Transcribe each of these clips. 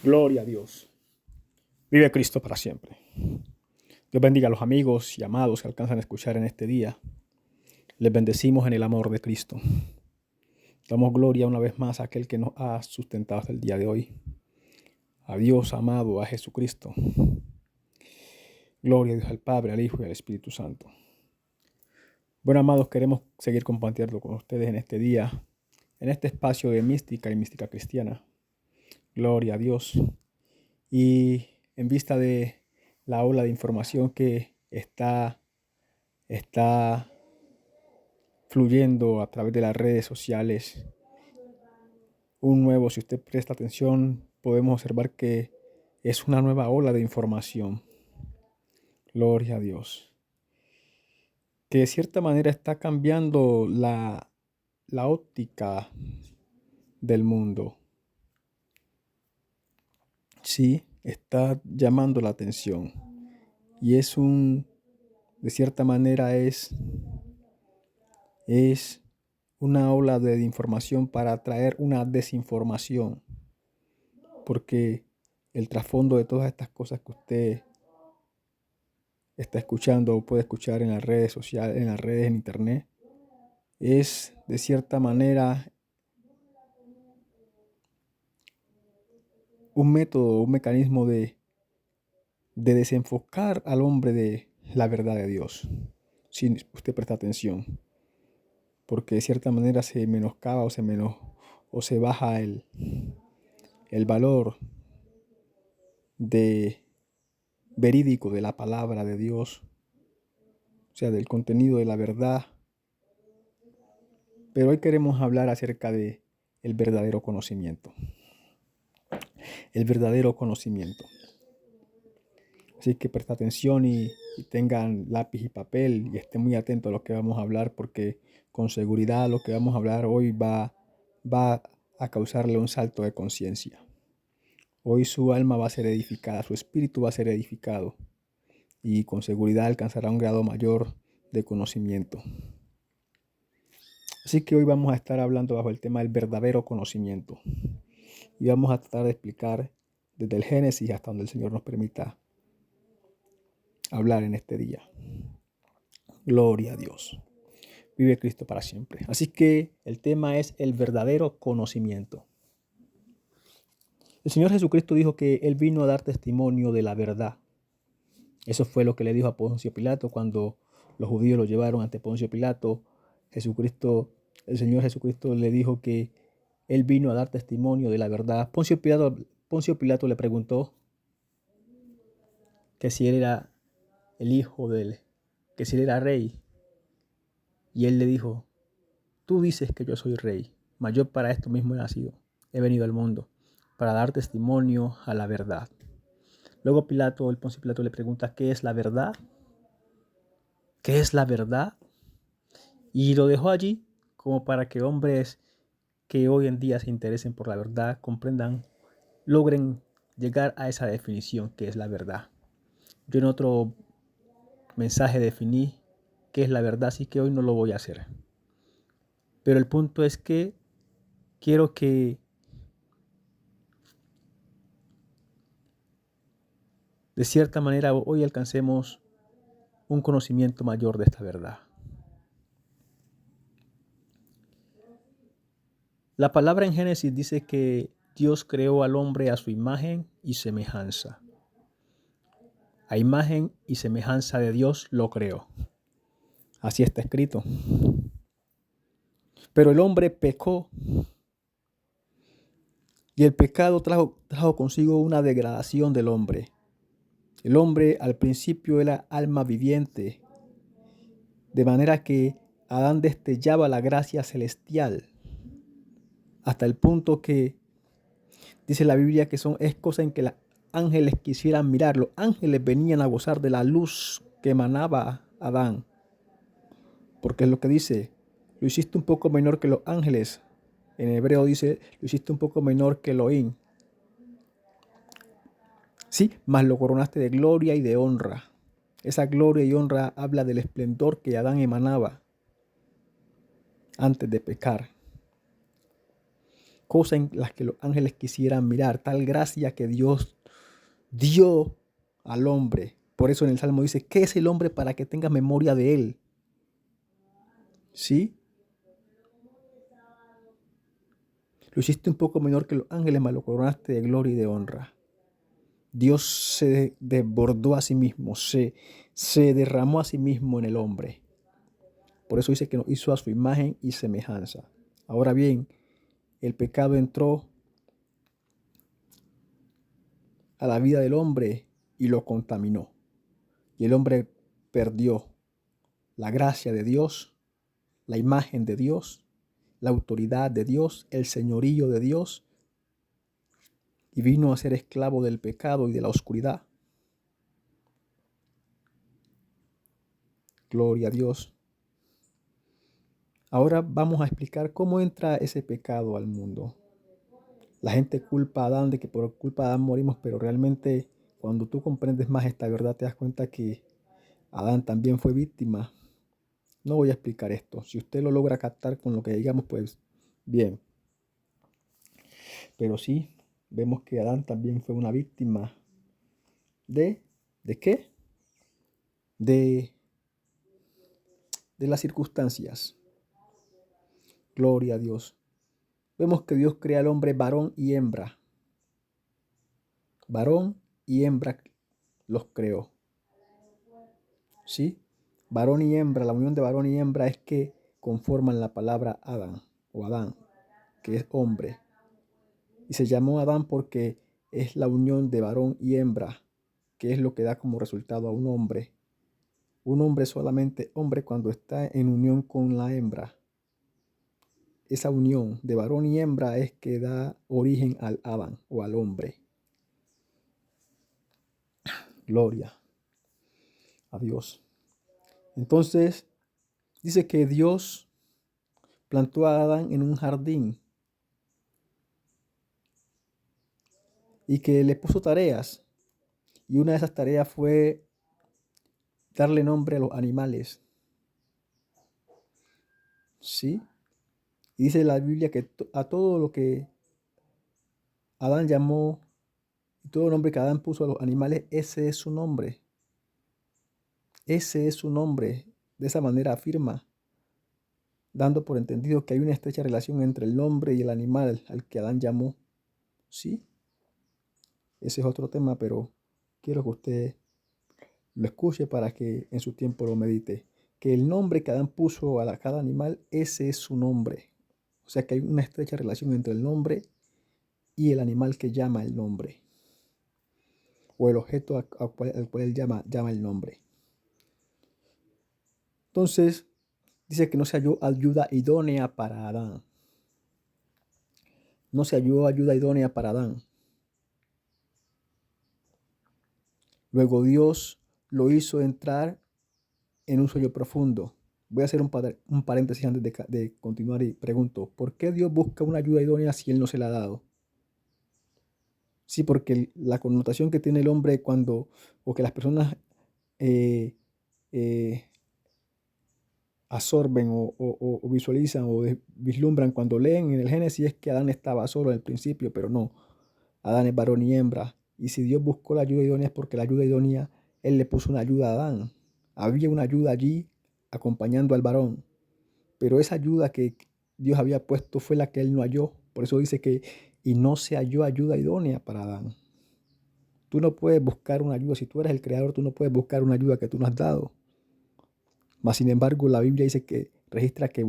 Gloria a Dios. Vive Cristo para siempre. Dios bendiga a los amigos y amados que alcanzan a escuchar en este día. Les bendecimos en el amor de Cristo. Damos gloria una vez más a aquel que nos ha sustentado hasta el día de hoy. A Dios amado, a Jesucristo. Gloria a Dios al Padre, al Hijo y al Espíritu Santo. Bueno, amados, queremos seguir compartiendo con ustedes en este día, en este espacio de mística y mística cristiana. Gloria a Dios. Y en vista de la ola de información que está fluyendo a través de las redes sociales, si usted presta atención, podemos observar que es una nueva ola de información. Gloria a Dios. Que de cierta manera está cambiando la óptica del mundo. Sí, está llamando la atención. Y de cierta manera es una ola de información para traer una desinformación. Porque el trasfondo de todas estas cosas que usted está escuchando o puede escuchar en las redes sociales, en las redes, en internet, es de cierta manera un método, un mecanismo de desenfocar al hombre de la verdad de Dios, si usted presta atención. Porque de cierta manera se menoscaba o se baja el valor verídico de la palabra de Dios, o sea, del contenido de la verdad. Pero hoy queremos hablar acerca de el verdadero conocimiento. El verdadero conocimiento. Así que presta atención y tengan lápiz y papel y estén muy atentos a lo que vamos a hablar, porque con seguridad lo que vamos a hablar hoy va a causarle un salto de conciencia. Hoy su alma va a ser edificada, su espíritu va a ser edificado y con seguridad alcanzará un grado mayor de conocimiento. Así que hoy vamos a estar hablando bajo el tema del verdadero conocimiento y vamos a tratar de explicar desde el Génesis hasta donde el Señor nos permita hablar en este día. Gloria a Dios. Vive Cristo para siempre. Así que el tema es el verdadero conocimiento. El Señor Jesucristo dijo que Él vino a dar testimonio de la verdad. Eso fue lo que le dijo a Poncio Pilato cuando los judíos lo llevaron ante Poncio Pilato. El Señor Jesucristo le dijo que Él vino a dar testimonio de la verdad. Poncio Pilato le preguntó que si Él era el hijo que si Él era rey. Y Él le dijo: tú dices que yo soy rey, mas yo para esto mismo he nacido. He venido al mundo para dar testimonio a la verdad. Luego el Poncio Pilato le pregunta: ¿qué es la verdad? ¿Qué es la verdad? Y lo dejó allí como para que hombres que hoy en día se interesen por la verdad comprendan, logren llegar a esa definición que es la verdad. Yo en otro mensaje definí qué es la verdad, así que hoy no lo voy a hacer. Pero el punto es que quiero que de cierta manera hoy alcancemos un conocimiento mayor de esta verdad. La palabra en Génesis dice que Dios creó al hombre a su imagen y semejanza. A imagen y semejanza de Dios lo creó. Así está escrito. Pero el hombre pecó y el pecado trajo consigo una degradación del hombre. El hombre al principio era alma viviente, de manera que Adán destellaba la gracia celestial hasta el punto que dice la Biblia que es cosa en que los ángeles quisieran mirar. Los ángeles venían a gozar de la luz que emanaba Adán. Porque es lo que dice: lo hiciste un poco menor que los ángeles. En hebreo dice: lo hiciste un poco menor que Elohim. Sí, mas lo coronaste de gloria y de honra. Esa gloria y honra habla del esplendor que Adán emanaba antes de pecar. cosas en las que los ángeles quisieran mirar, tal gracia que Dios dio al hombre. Por eso en el Salmo dice, ¿qué es el hombre para que tenga memoria de él? ¿Sí? Lo hiciste un poco menor que los ángeles, mas lo coronaste de gloria y de honra. Dios se desbordó a sí mismo, se derramó a sí mismo en el hombre. Por eso dice que nos hizo a su imagen y semejanza. Ahora bien, el pecado entró a la vida del hombre y lo contaminó. Y el hombre perdió la gracia de Dios, la imagen de Dios, la autoridad de Dios, el señorío de Dios, y vino a ser esclavo del pecado y de la oscuridad. Gloria a Dios. Ahora vamos a explicar cómo entra ese pecado al mundo. La gente culpa a Adán de que por culpa de Adán morimos, pero realmente cuando tú comprendes más esta verdad te das cuenta que Adán también fue víctima. No voy a explicar esto. Si usted lo logra captar con lo que digamos, pues bien. Pero sí, vemos que Adán también fue una víctima ¿de qué? De las circunstancias. Gloria a Dios. Vemos que Dios crea al hombre varón y hembra. Varón y hembra los creó. ¿Sí? Varón y hembra, la unión de varón y hembra es que conforman la palabra Adán o Adán, que es hombre. Y se llamó Adán porque es la unión de varón y hembra, que es lo que da como resultado a un hombre. Un hombre solamente hombre cuando está en unión con la hembra. Esa unión de varón y hembra es que da origen al Adán o al hombre. Gloria a Dios. Entonces, dice que Dios plantó a Adán en un jardín y que le puso tareas. Y una de esas tareas fue darle nombre a los animales. ¿Sí? Y dice la Biblia que a todo lo que Adán llamó, todo nombre que Adán puso a los animales, ese es su nombre. Ese es su nombre. De esa manera afirma, dando por entendido que hay una estrecha relación entre el nombre y el animal al que Adán llamó. ¿Sí? Ese es otro tema, pero quiero que usted lo escuche para que en su tiempo lo medite. Que el nombre que Adán puso a cada animal, ese es su nombre. O sea que hay una estrecha relación entre el nombre y el animal que llama el nombre. O el objeto al cual él llama el nombre. Entonces, dice que no se halló ayuda idónea para Adán. No se halló ayuda idónea para Adán. Luego Dios lo hizo entrar en un sueño profundo. Voy a hacer un paréntesis antes de continuar y pregunto, ¿por qué Dios busca una ayuda idónea si Él no se la ha dado? Sí, porque la connotación que tiene el hombre o que las personas eh, eh, absorben o visualizan o vislumbran cuando leen en el Génesis es que Adán estaba solo en el principio, pero no. Adán es varón y hembra. Y si Dios buscó la ayuda idónea es porque la ayuda idónea, Él le puso una ayuda a Adán. Había una ayuda allí acompañando al varón. Pero esa ayuda que Dios había puesto fue la que Él no halló. Por eso dice que, y no se halló ayuda idónea para Adán. Tú no puedes buscar una ayuda. Si tú eres el creador, tú no puedes buscar una ayuda que tú no has dado. Mas, sin embargo, la Biblia dice que registra que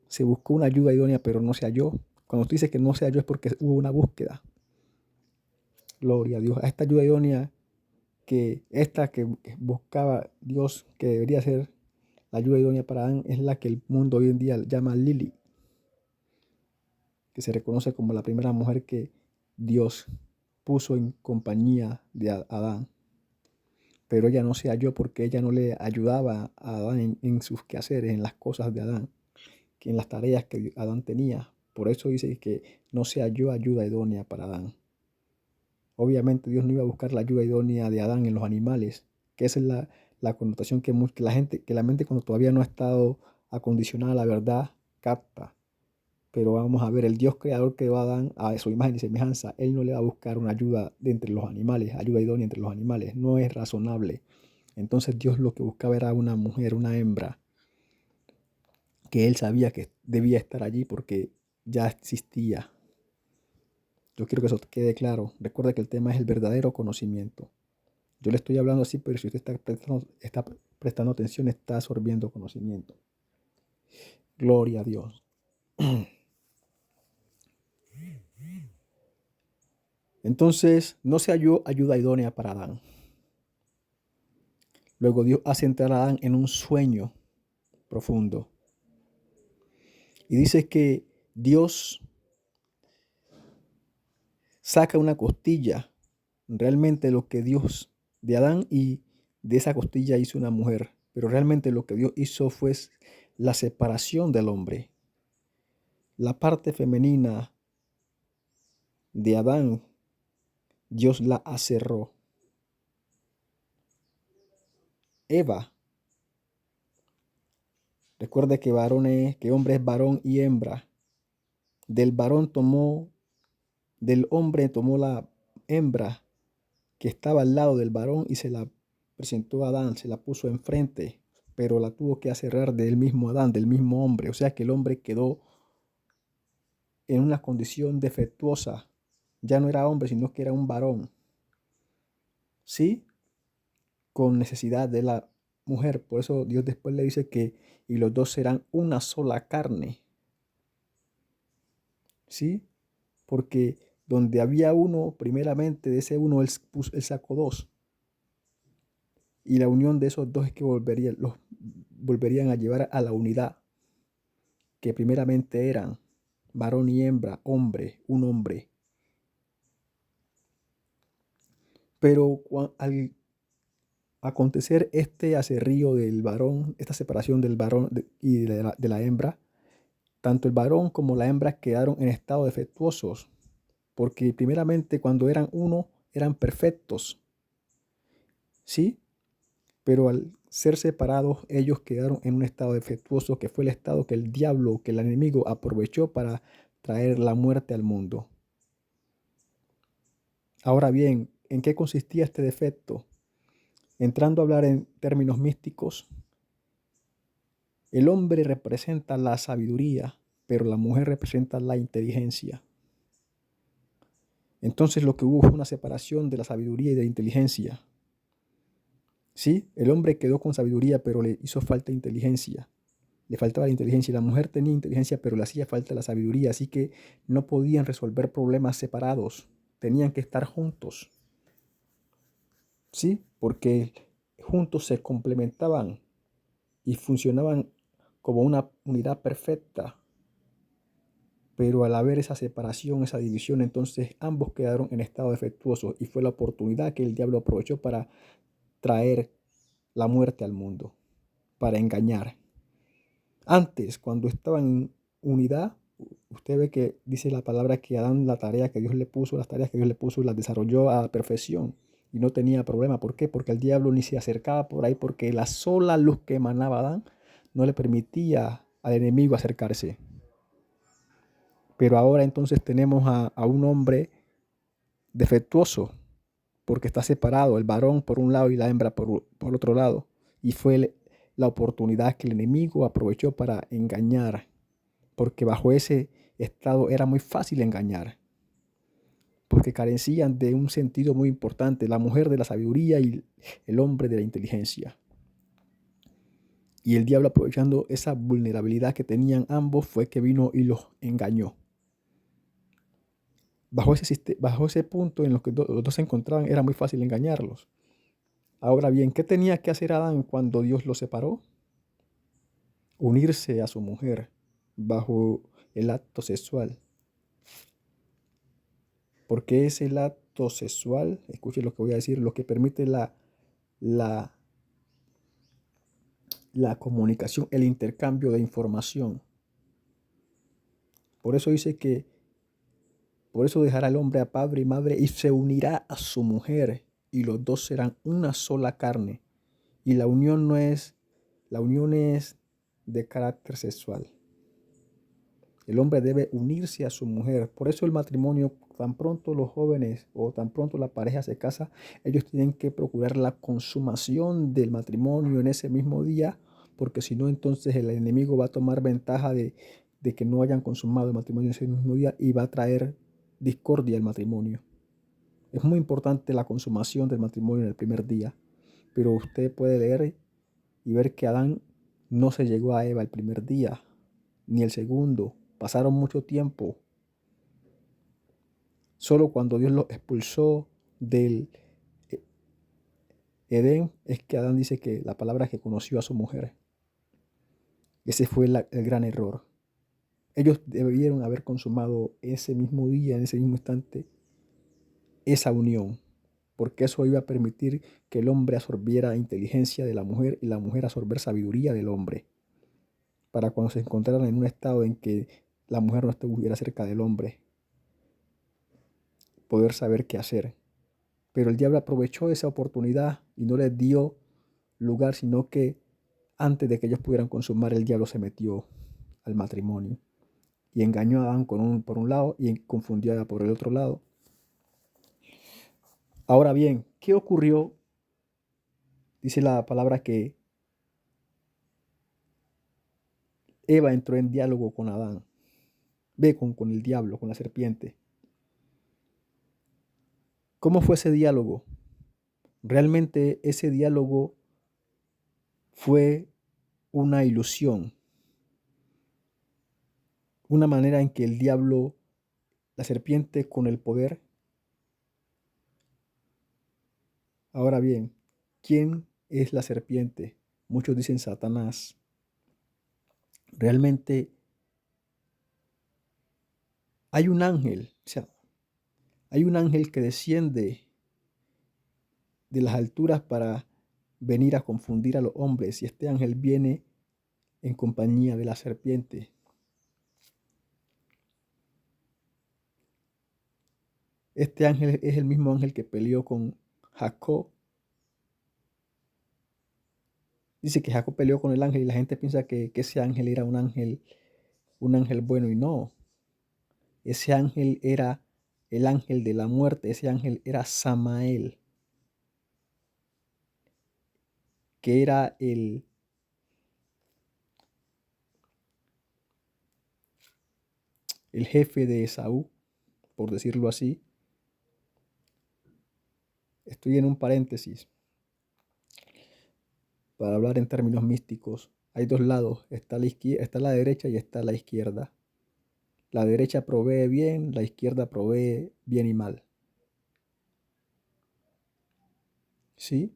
se buscó una ayuda idónea, pero no se halló. Cuando tú dices que no se halló es porque hubo una búsqueda. Gloria a Dios. A esta ayuda idónea que buscaba Dios, que debería ser la ayuda idónea para Adán, es la que el mundo hoy en día llama Lili, que se reconoce como la primera mujer que Dios puso en compañía de Adán. Pero ella no se halló porque ella no le ayudaba a Adán en sus quehaceres, en las cosas de Adán, que en las tareas que Adán tenía. Por eso dice que no se halló ayuda idónea para Adán. Obviamente Dios no iba a buscar la ayuda idónea de Adán en los animales, que esa es la connotación que la mente cuando todavía no ha estado acondicionada a la verdad capta. Pero vamos a ver, el Dios creador creó a Adán a su imagen y semejanza. Él no le va a buscar una ayuda de entre los animales, ayuda idónea entre los animales. No es razonable. Entonces Dios lo que buscaba era una mujer, una hembra, que él sabía que debía estar allí porque ya existía. Yo quiero que eso quede claro. Recuerda que el tema es el verdadero conocimiento. Yo le estoy hablando así, pero si usted está prestando atención, está absorbiendo conocimiento. Gloria a Dios. Entonces, no se halló ayuda idónea para Adán. Luego Dios hace entrar a Adán en un sueño profundo. Y dice que Dios saca una costilla. Realmente lo que Dios de Adán y de esa costilla hizo una mujer. Pero realmente lo que Dios hizo fue la separación del hombre. La parte femenina de Adán, Dios la aserró. Eva, recuerde que que hombre es varón y hembra. Del hombre tomó la hembra que estaba al lado del varón y se la presentó a Adán, se la puso enfrente, pero la tuvo que aserrar del mismo Adán, del mismo hombre. O sea que el hombre quedó en una condición defectuosa. Ya no era hombre, sino que era un varón. ¿Sí? Con necesidad de la mujer. Por eso Dios después le dice que y los dos serán una sola carne. ¿Sí? Porque donde había uno, primeramente de ese uno, él sacó dos. Y la unión de esos dos es que los volverían a llevar a la unidad, que primeramente eran varón y hembra, hombre, un hombre. Pero al acontecer este acerrío del varón, esta separación del varón y de la hembra, tanto el varón como la hembra quedaron en estado defectuosos, porque primeramente cuando eran uno, eran perfectos, ¿sí? Pero al ser separados, ellos quedaron en un estado defectuoso, que fue el estado que el diablo, que el enemigo aprovechó para traer la muerte al mundo. Ahora bien, ¿en qué consistía este defecto? Entrando a hablar en términos místicos, el hombre representa la sabiduría, pero la mujer representa la inteligencia. Entonces lo que hubo fue una separación de la sabiduría y de la inteligencia. Sí, el hombre quedó con sabiduría, pero le hizo falta inteligencia. Le faltaba la inteligencia. La mujer tenía inteligencia, pero le hacía falta la sabiduría. Así que no podían resolver problemas separados. Tenían que estar juntos. Sí, porque juntos se complementaban y funcionaban como una unidad perfecta. Pero al haber esa separación, esa división, entonces ambos quedaron en estado defectuoso y fue la oportunidad que el diablo aprovechó para traer la muerte al mundo, para engañar. Antes, cuando estaban en unidad, usted ve que dice la palabra que Adán, la tarea que Dios le puso, las tareas que Dios le puso, las desarrolló a la perfección y no tenía problema. ¿Por qué? Porque el diablo ni se acercaba por ahí, porque la sola luz que emanaba Adán no le permitía al enemigo acercarse. Pero ahora entonces tenemos a un hombre defectuoso, porque está separado, el varón por un lado y la hembra por otro lado. Y fue la oportunidad que el enemigo aprovechó para engañar, porque bajo ese estado era muy fácil engañar, porque carecían de un sentido muy importante, la mujer de la sabiduría y el hombre de la inteligencia. Y el diablo, aprovechando esa vulnerabilidad que tenían ambos, fue que vino y los engañó. Bajo ese punto en los que los dos se encontraban, era muy fácil engañarlos. Ahora bien, ¿qué tenía que hacer Adán cuando Dios los separó? Unirse a su mujer bajo el acto sexual. Porque es el acto sexual, escuche lo que voy a decir, lo que permite la comunicación, el intercambio de información. Por eso dice que, por eso dejará el hombre a padre y madre y se unirá a su mujer y los dos serán una sola carne. Y la unión es de carácter sexual. El hombre debe unirse a su mujer. Por eso el matrimonio, tan pronto los jóvenes o tan pronto la pareja se casa, ellos tienen que procurar la consumación del matrimonio en ese mismo día, porque si no, entonces el enemigo va a tomar ventaja de que no hayan consumado el matrimonio ese mismo día y va a traer discordia al matrimonio. Es muy importante la consumación del matrimonio en el primer día, pero usted puede leer y ver que Adán no se llegó a Eva el primer día, ni el segundo. Pasaron mucho tiempo. Solo cuando Dios los expulsó del Edén es que Adán dice que la palabra es que conoció a su mujer. Ese fue el gran error. Ellos debieron haber consumado ese mismo día, en ese mismo instante, esa unión, porque eso iba a permitir que el hombre absorbiera inteligencia de la mujer y la mujer absorber sabiduría del hombre, para cuando se encontraran en un estado en que la mujer no estuviera cerca del hombre, poder saber qué hacer. Pero el diablo aprovechó esa oportunidad y no les dio lugar, sino que antes de que ellos pudieran consumar, el diablo se metió al matrimonio y engañó a Adán por un lado y confundió a Eva por el otro lado. Ahora bien, ¿qué ocurrió? Dice la palabra que Eva entró en diálogo con Adán, con el diablo, con la serpiente. ¿Cómo fue ese diálogo? Realmente ese diálogo fue una ilusión, una manera en que el diablo, la serpiente con el poder. Ahora bien, ¿quién es la serpiente? Muchos dicen Satanás. Realmente hay un ángel, o sea, hay un ángel que desciende de las alturas para venir a confundir a los hombres, y este ángel viene en compañía de la serpiente. Este ángel es el mismo ángel que peleó con Jacob. Dice que Jacob peleó con el ángel y la gente piensa que ese ángel era un ángel bueno, y no. Ese ángel era el ángel de la muerte, ese ángel era Samael, que era el jefe de Esaú, por decirlo así. Estoy en un paréntesis para hablar en términos místicos. Hay dos lados, está la derecha y está la izquierda. La derecha provee bien, la izquierda provee bien y mal. ¿Sí?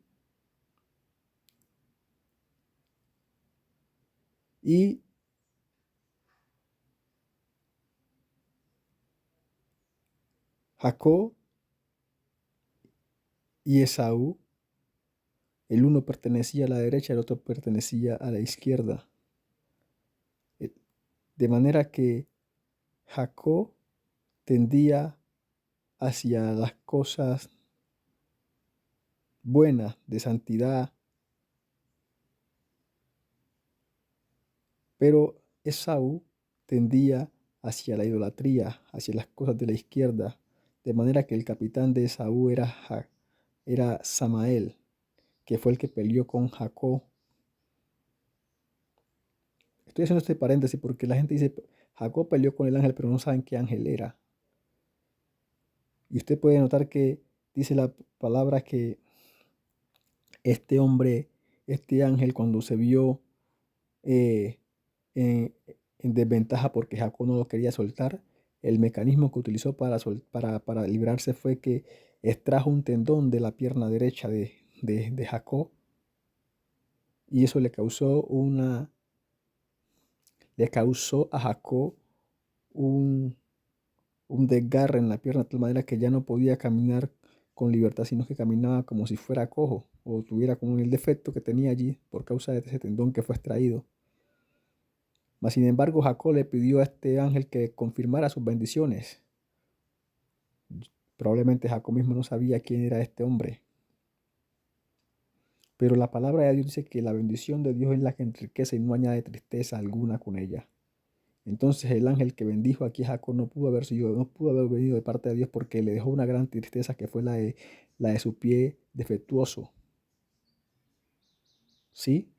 Y Jacob y Esaú, el uno pertenecía a la derecha, el otro pertenecía a la izquierda. De manera que Jacob tendía hacia las cosas buenas, de santidad, pero Esaú tendía hacia la idolatría, hacia las cosas de la izquierda, de manera que el capitán de Esaú era Samael, que fue el que peleó con Jacob. Estoy haciendo este paréntesis porque la gente dice, Jacob peleó con el ángel, pero no saben qué ángel era. Y usted puede notar que dice la palabra que este hombre, este ángel, cuando se vio eh, en, en desventaja porque Jacob no lo quería soltar, el mecanismo que utilizó para librarse fue que extrajo un tendón de la pierna derecha de Jacob, y eso le causó a Jacob un desgarre en la pierna, de tal manera que ya no podía caminar con libertad, sino que caminaba como si fuera cojo o tuviera como el defecto que tenía allí por causa de ese tendón que fue extraído. Mas sin embargo, Jacob le pidió a este ángel que confirmara sus bendiciones. Probablemente Jacob mismo no sabía quién era este hombre. Pero la palabra de Dios dice que la bendición de Dios es la que enriquece y no añade tristeza alguna con ella. Entonces el ángel que bendijo aquí a Jacob no pudo haber venido de parte de Dios porque le dejó una gran tristeza que fue la de su pie defectuoso. ¿Sí?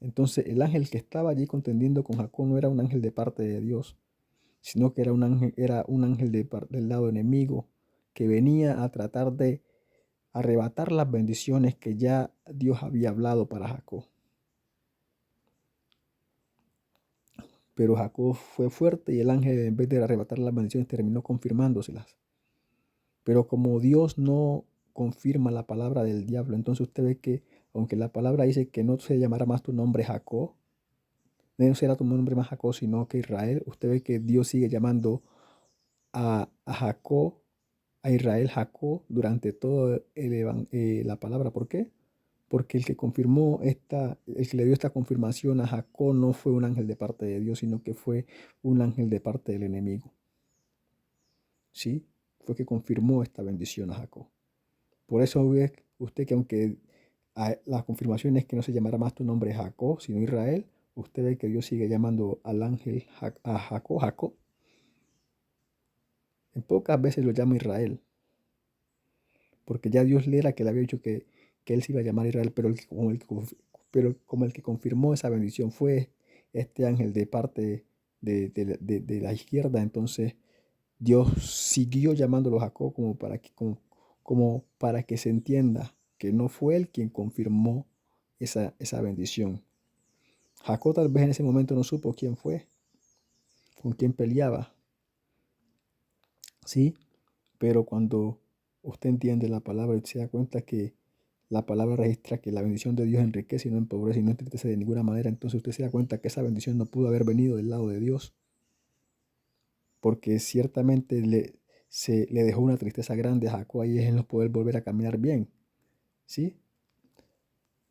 Entonces el ángel que estaba allí contendiendo con Jacob no era un ángel de parte de Dios, sino que era un ángel del lado enemigo que venía a tratar de arrebatar las bendiciones que ya Dios había hablado para Jacob. Pero Jacob fue fuerte y el ángel, en vez de arrebatar las bendiciones, terminó confirmándoselas. Pero como Dios no confirma la palabra del diablo, entonces usted ve que, aunque la palabra dice que no se llamará más tu nombre Jacob, no será tu nombre más Jacob, sino que Israel, usted ve que Dios sigue llamando a Jacob, a Israel Jacob, durante toda la palabra. ¿Por qué? Porque el que le dio esta confirmación a Jacob no fue un ángel de parte de Dios, sino que fue un ángel de parte del enemigo. ¿Sí? Fue que confirmó esta bendición a Jacob. Por eso ve usted que aunque la confirmación es que no se llamará más tu nombre Jacob, sino Israel, usted ve que Dios sigue llamando al ángel a Jacob, Jacob. En pocas veces lo llama Israel, porque ya Dios le era que le había dicho que él se iba a llamar Israel, pero como el que confirmó esa bendición fue este ángel de parte de la izquierda, entonces Dios siguió llamándolo Jacob como para que se entienda que no fue él quien confirmó esa bendición. Jacob tal vez en ese momento no supo quién fue, con quién peleaba, ¿sí? Pero cuando usted entiende la palabra y se da cuenta que la palabra registra que la bendición de Dios enriquece y no empobrece y no entristece de ninguna manera, entonces usted se da cuenta que esa bendición no pudo haber venido del lado de Dios, porque ciertamente le dejó una tristeza grande a Jacob y es no poder volver a caminar bien, ¿sí?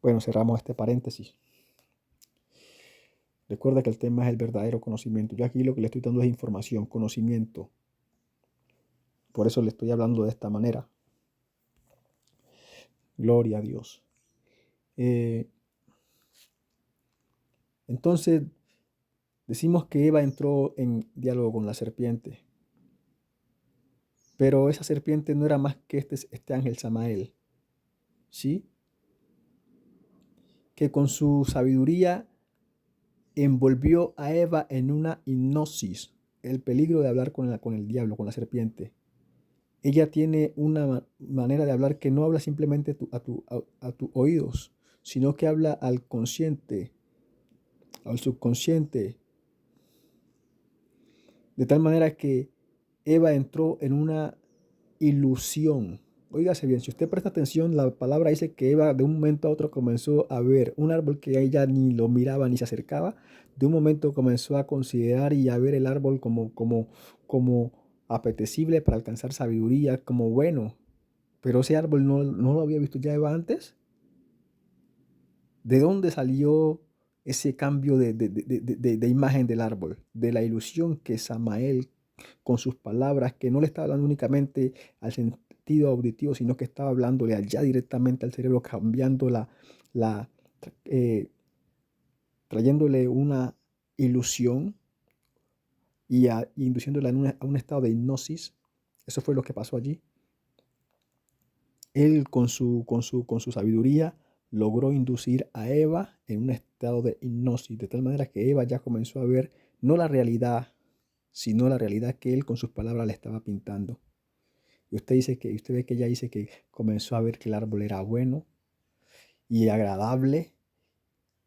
Bueno, cerramos este paréntesis. Recuerda que el tema es el verdadero conocimiento. Yo aquí lo que le estoy dando es información, conocimiento. Por eso le estoy hablando de esta manera. Gloria a Dios. Entonces, decimos que Eva entró en diálogo con la serpiente. Pero esa serpiente no era más que este ángel Samael, ¿sí? Que con su sabiduría envolvió a Eva en una hipnosis. El peligro de hablar con el diablo, con la serpiente. Ella tiene una manera de hablar que no habla simplemente a tus oídos, sino que habla al consciente, al subconsciente. De tal manera que Eva entró en una ilusión. Óigase bien, si usted presta atención, la palabra dice que Eva de un momento a otro comenzó a ver un árbol que ella ni lo miraba ni se acercaba. De un momento comenzó a considerar y a ver el árbol como apetecible para alcanzar sabiduría, como bueno. Pero ese árbol no lo había visto ya Eva antes. ¿De dónde salió ese cambio de imagen del árbol? De la ilusión que Samael, con sus palabras, que no le estaba hablando únicamente al sentido auditivo, sino que estaba hablándole allá directamente al cerebro, cambiando la eh, trayéndole una ilusión y induciéndola a un estado de hipnosis. Eso fue lo que pasó allí. Él con su sabiduría logró inducir a Eva en un estado de hipnosis, de tal manera que Eva ya comenzó a ver no la realidad, sino la realidad que él con sus palabras le estaba pintando. Y usted ve que ella dice que comenzó a ver que el árbol era bueno y agradable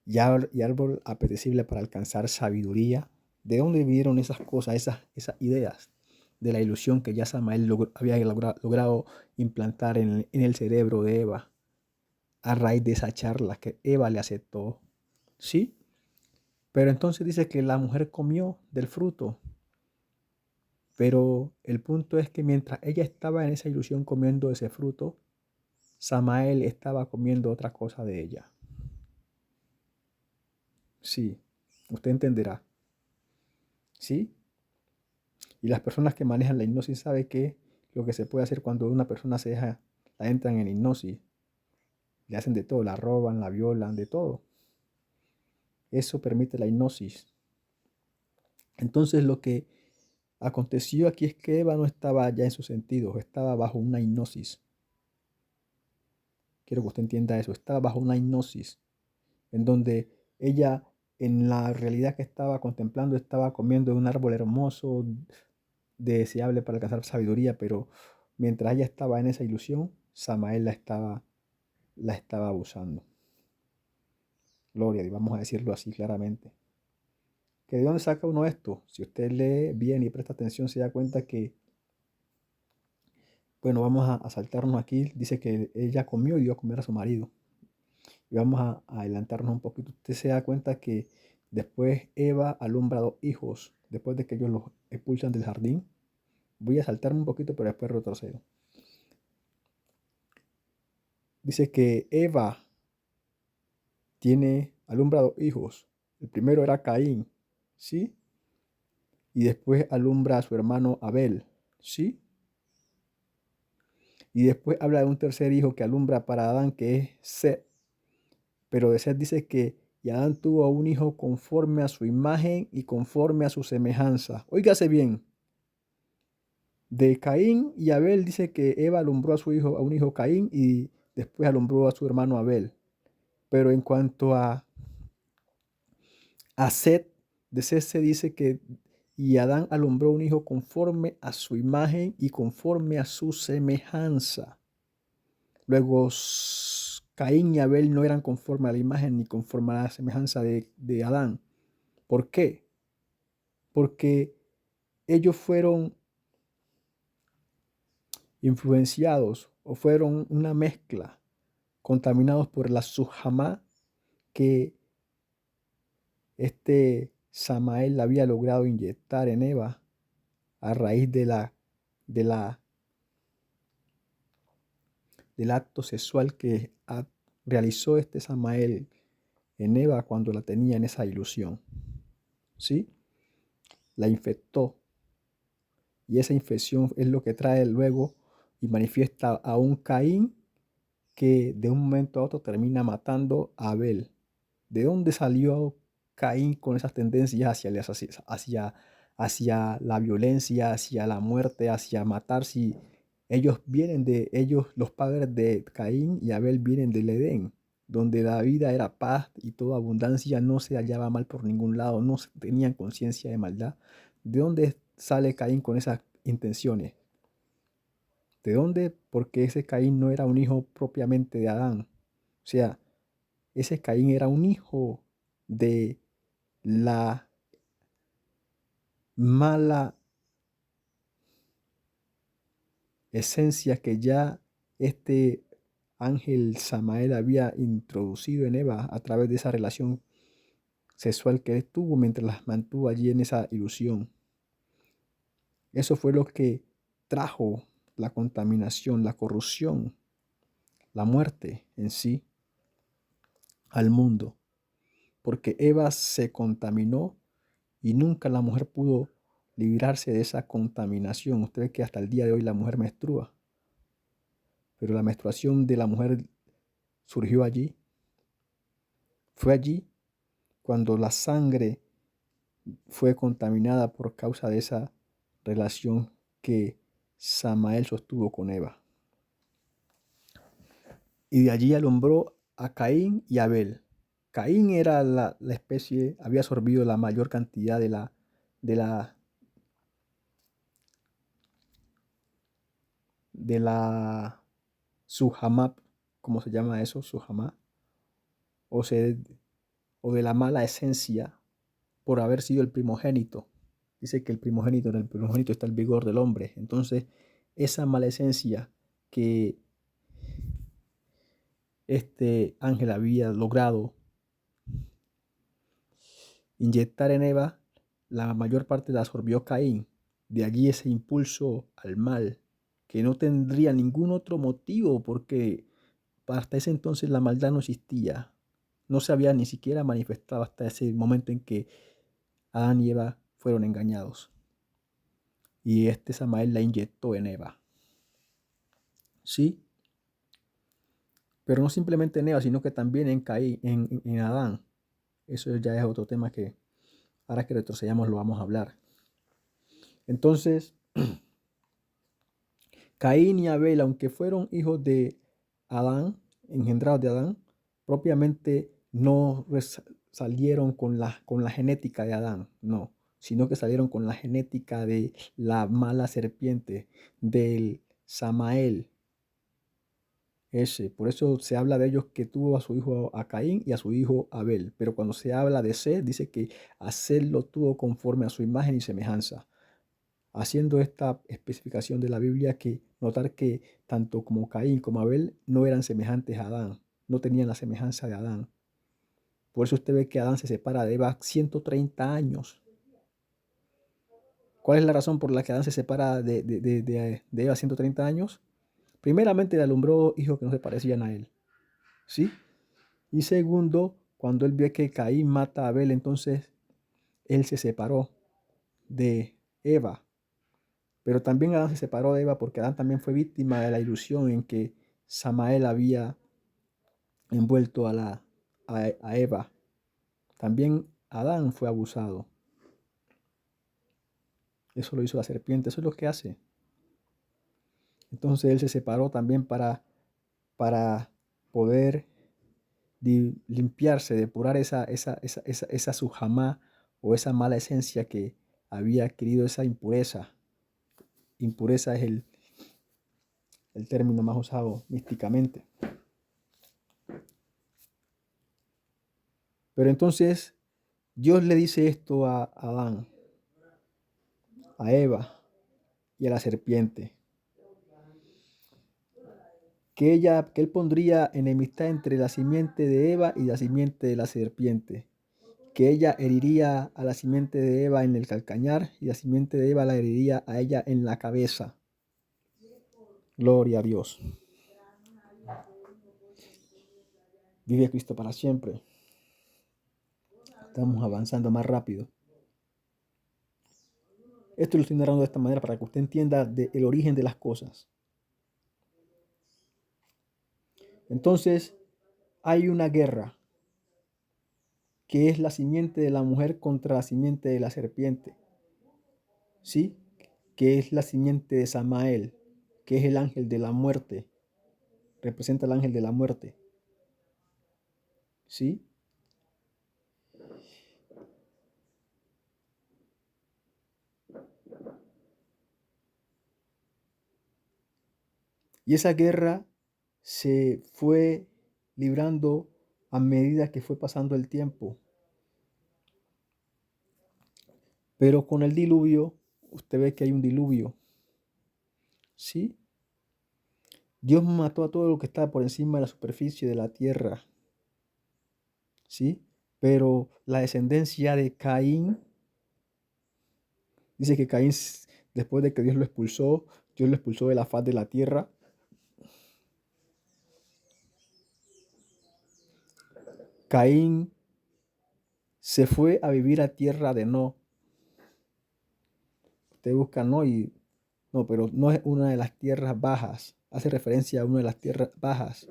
y árbol apetecible para alcanzar sabiduría. ¿De dónde vinieron esas cosas, esas ideas? De la ilusión que ya Samael había logrado implantar en el cerebro de Eva a raíz de esa charla que Eva le aceptó. ¿Sí? Pero entonces dice que la mujer comió del fruto. Pero el punto es que mientras ella estaba en esa ilusión comiendo ese fruto, Samael estaba comiendo otra cosa de ella. Sí, usted entenderá. ¿Sí? Y las personas que manejan la hipnosis saben que lo que se puede hacer cuando una persona la entran en hipnosis. Le hacen de todo, la roban, la violan, de todo. Eso permite la hipnosis. Entonces lo que aconteció aquí es que Eva no estaba ya en sus sentidos, estaba bajo una hipnosis. Quiero que usted entienda eso, estaba bajo una hipnosis, en donde ella, en la realidad que estaba contemplando, estaba comiendo de un árbol hermoso, deseable para alcanzar sabiduría, pero mientras ella estaba en esa ilusión, Samael la estaba abusando. Gloria a Dios, vamos a decirlo así claramente. ¿Que de dónde saca uno esto? Si usted lee bien y presta atención, se da cuenta que, bueno, vamos a saltarnos aquí. Dice que ella comió y dio a comer a su marido. Y vamos a adelantarnos un poquito. Usted se da cuenta que después Eva alumbra 2 hijos, después de que ellos los expulsan del jardín. Voy a saltarme un poquito, pero después retrocedo. Dice que Eva alumbra 2 hijos. El primero era Caín, ¿sí? Y después alumbra a su hermano Abel, ¿sí? Y después habla de un tercer hijo que alumbra para Adán, que es Set. Pero de Set dice que y Adán tuvo un hijo conforme a su imagen y conforme a su semejanza. Óigase bien. De Caín y Abel dice que Eva alumbró a un hijo Caín y después alumbró a su hermano Abel. Pero en cuanto a Set, de Set se dice que y Adán alumbró un hijo conforme a su imagen y conforme a su semejanza. Luego, Caín y Abel no eran conforme a la imagen ni conforme a la semejanza de Adán. ¿Por qué? Porque ellos fueron influenciados o fueron una mezcla, contaminados por la sujamá que Samael había logrado inyectar en Eva a raíz de la, del acto sexual que realizó Samael en Eva cuando la tenía en esa ilusión. ¿Sí? La infectó. Y esa infección es lo que trae luego y manifiesta a un Caín que de un momento a otro termina matando a Abel. ¿De dónde salió Caín con esas tendencias hacia la violencia, hacia la muerte, hacia matar? Si ellos, los padres de Caín y Abel vienen del Edén, donde la vida era paz y toda abundancia, no se hallaba mal por ningún lado, no tenían conciencia de maldad. ¿De dónde sale Caín con esas intenciones? ¿De dónde? Porque ese Caín no era un hijo propiamente de Adán. O sea, ese Caín era un hijo de la mala esencia que ya este ángel Samael había introducido en Eva a través de esa relación sexual que él tuvo mientras las mantuvo allí en esa ilusión. Eso fue lo que trajo la contaminación, la corrupción, la muerte en sí al mundo, porque Eva se contaminó y nunca la mujer pudo librarse de esa contaminación. Usted ve que hasta el día de hoy la mujer menstrua, pero la menstruación de la mujer surgió allí. Fue allí cuando la sangre fue contaminada por causa de esa relación que Samael sostuvo con Eva. Y de allí alumbró a Caín y Abel. Caín era la especie, había absorbido la mayor cantidad de la Suhamá, ¿cómo se llama eso? Suhamá. O, o de la mala esencia por haber sido el primogénito. Dice que en el primogénito está el vigor del hombre. Entonces, esa mala esencia que este ángel había logrado inyectar en Eva, la mayor parte la absorbió Caín. De allí ese impulso al mal, que no tendría ningún otro motivo, porque hasta ese entonces la maldad no existía. No se había ni siquiera manifestado hasta ese momento en que Adán y Eva fueron engañados. Y Samael la inyectó en Eva. ¿Sí? Pero no simplemente en Eva, sino que también en Caín, en Adán. Eso ya es otro tema que Ahora que retrocedamos lo vamos a hablar. Entonces, Caín y Abel, aunque fueron hijos de Adán, engendrados de Adán, propiamente no salieron con la genética de Adán, no, sino que salieron con la genética de la mala serpiente, del Samael. Por eso se habla de ellos que tuvo a su hijo a Caín y a su hijo Abel. Pero cuando se habla de Seth, dice que a Seth lo tuvo conforme a su imagen y semejanza. Haciendo esta especificación de la Biblia, que notar que tanto como Caín como Abel no eran semejantes a Adán, no tenían la semejanza de Adán. Por eso usted ve que Adán se separa de Eva 130 años. ¿Cuál es la razón por la que Adán se separa de Eva 130 años? Primeramente le alumbró hijos que no se parecían a él, ¿sí? Y segundo, cuando él ve que Caín mata a Abel, entonces él se separó de Eva. Pero también Adán se separó de Eva porque Adán también fue víctima de la ilusión en que Samael había envuelto a Eva. También Adán fue abusado. Eso lo hizo la serpiente, eso es lo que hace. Entonces él se separó también para poder limpiarse, depurar esa sujamá o esa mala esencia que había adquirido, esa impureza. Impureza es el término más usado místicamente. Pero entonces Dios le dice esto a Adán, a Eva y a la serpiente, que él pondría enemistad entre la simiente de Eva y la simiente de la serpiente, que ella heriría a la simiente de Eva en el calcañar y la simiente de Eva la heriría a ella en la cabeza. Gloria a Dios. Vive Cristo para siempre. Estamos avanzando más rápido. Esto lo estoy narrando de esta manera para que usted entienda el origen de las cosas. Entonces, hay una guerra que es la simiente de la mujer contra la simiente de la serpiente, ¿sí? Que es la simiente de Samael, que es el ángel de la muerte, representa el ángel de la muerte, ¿sí? Y esa guerra se fue librando a medida que fue pasando el tiempo. Pero con el diluvio, usted ve que hay un diluvio, ¿sí? Dios mató a todo lo que estaba por encima de la superficie de la tierra, ¿sí? Pero la descendencia de Caín, dice que Caín, después de que Dios lo expulsó de la faz de la tierra. Caín se fue a vivir a tierra de No. Usted busca No pero no es una de las tierras bajas. Hace referencia a una de las tierras bajas.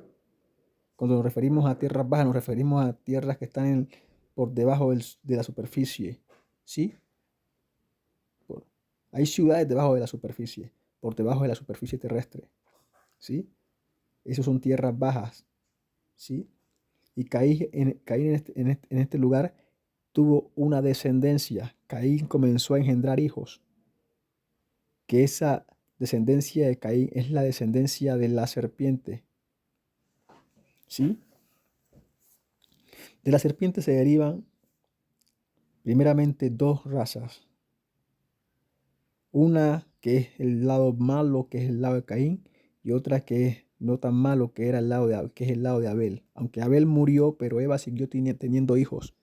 Cuando nos referimos a tierras bajas, nos referimos a tierras que están por debajo de la superficie, ¿sí? Hay ciudades debajo de la superficie, por debajo de la superficie terrestre, ¿sí? Esas son tierras bajas, ¿sí? Y Caín en este lugar tuvo una descendencia. Caín comenzó a engendrar hijos, que esa descendencia de Caín es la descendencia de la serpiente, ¿sí? De la serpiente se derivan primeramente dos razas. Una que es el lado malo, que es el lado de Caín, y otra que es no tan malo, que es el lado de Abel. Aunque Abel murió, pero Eva siguió teniendo hijos.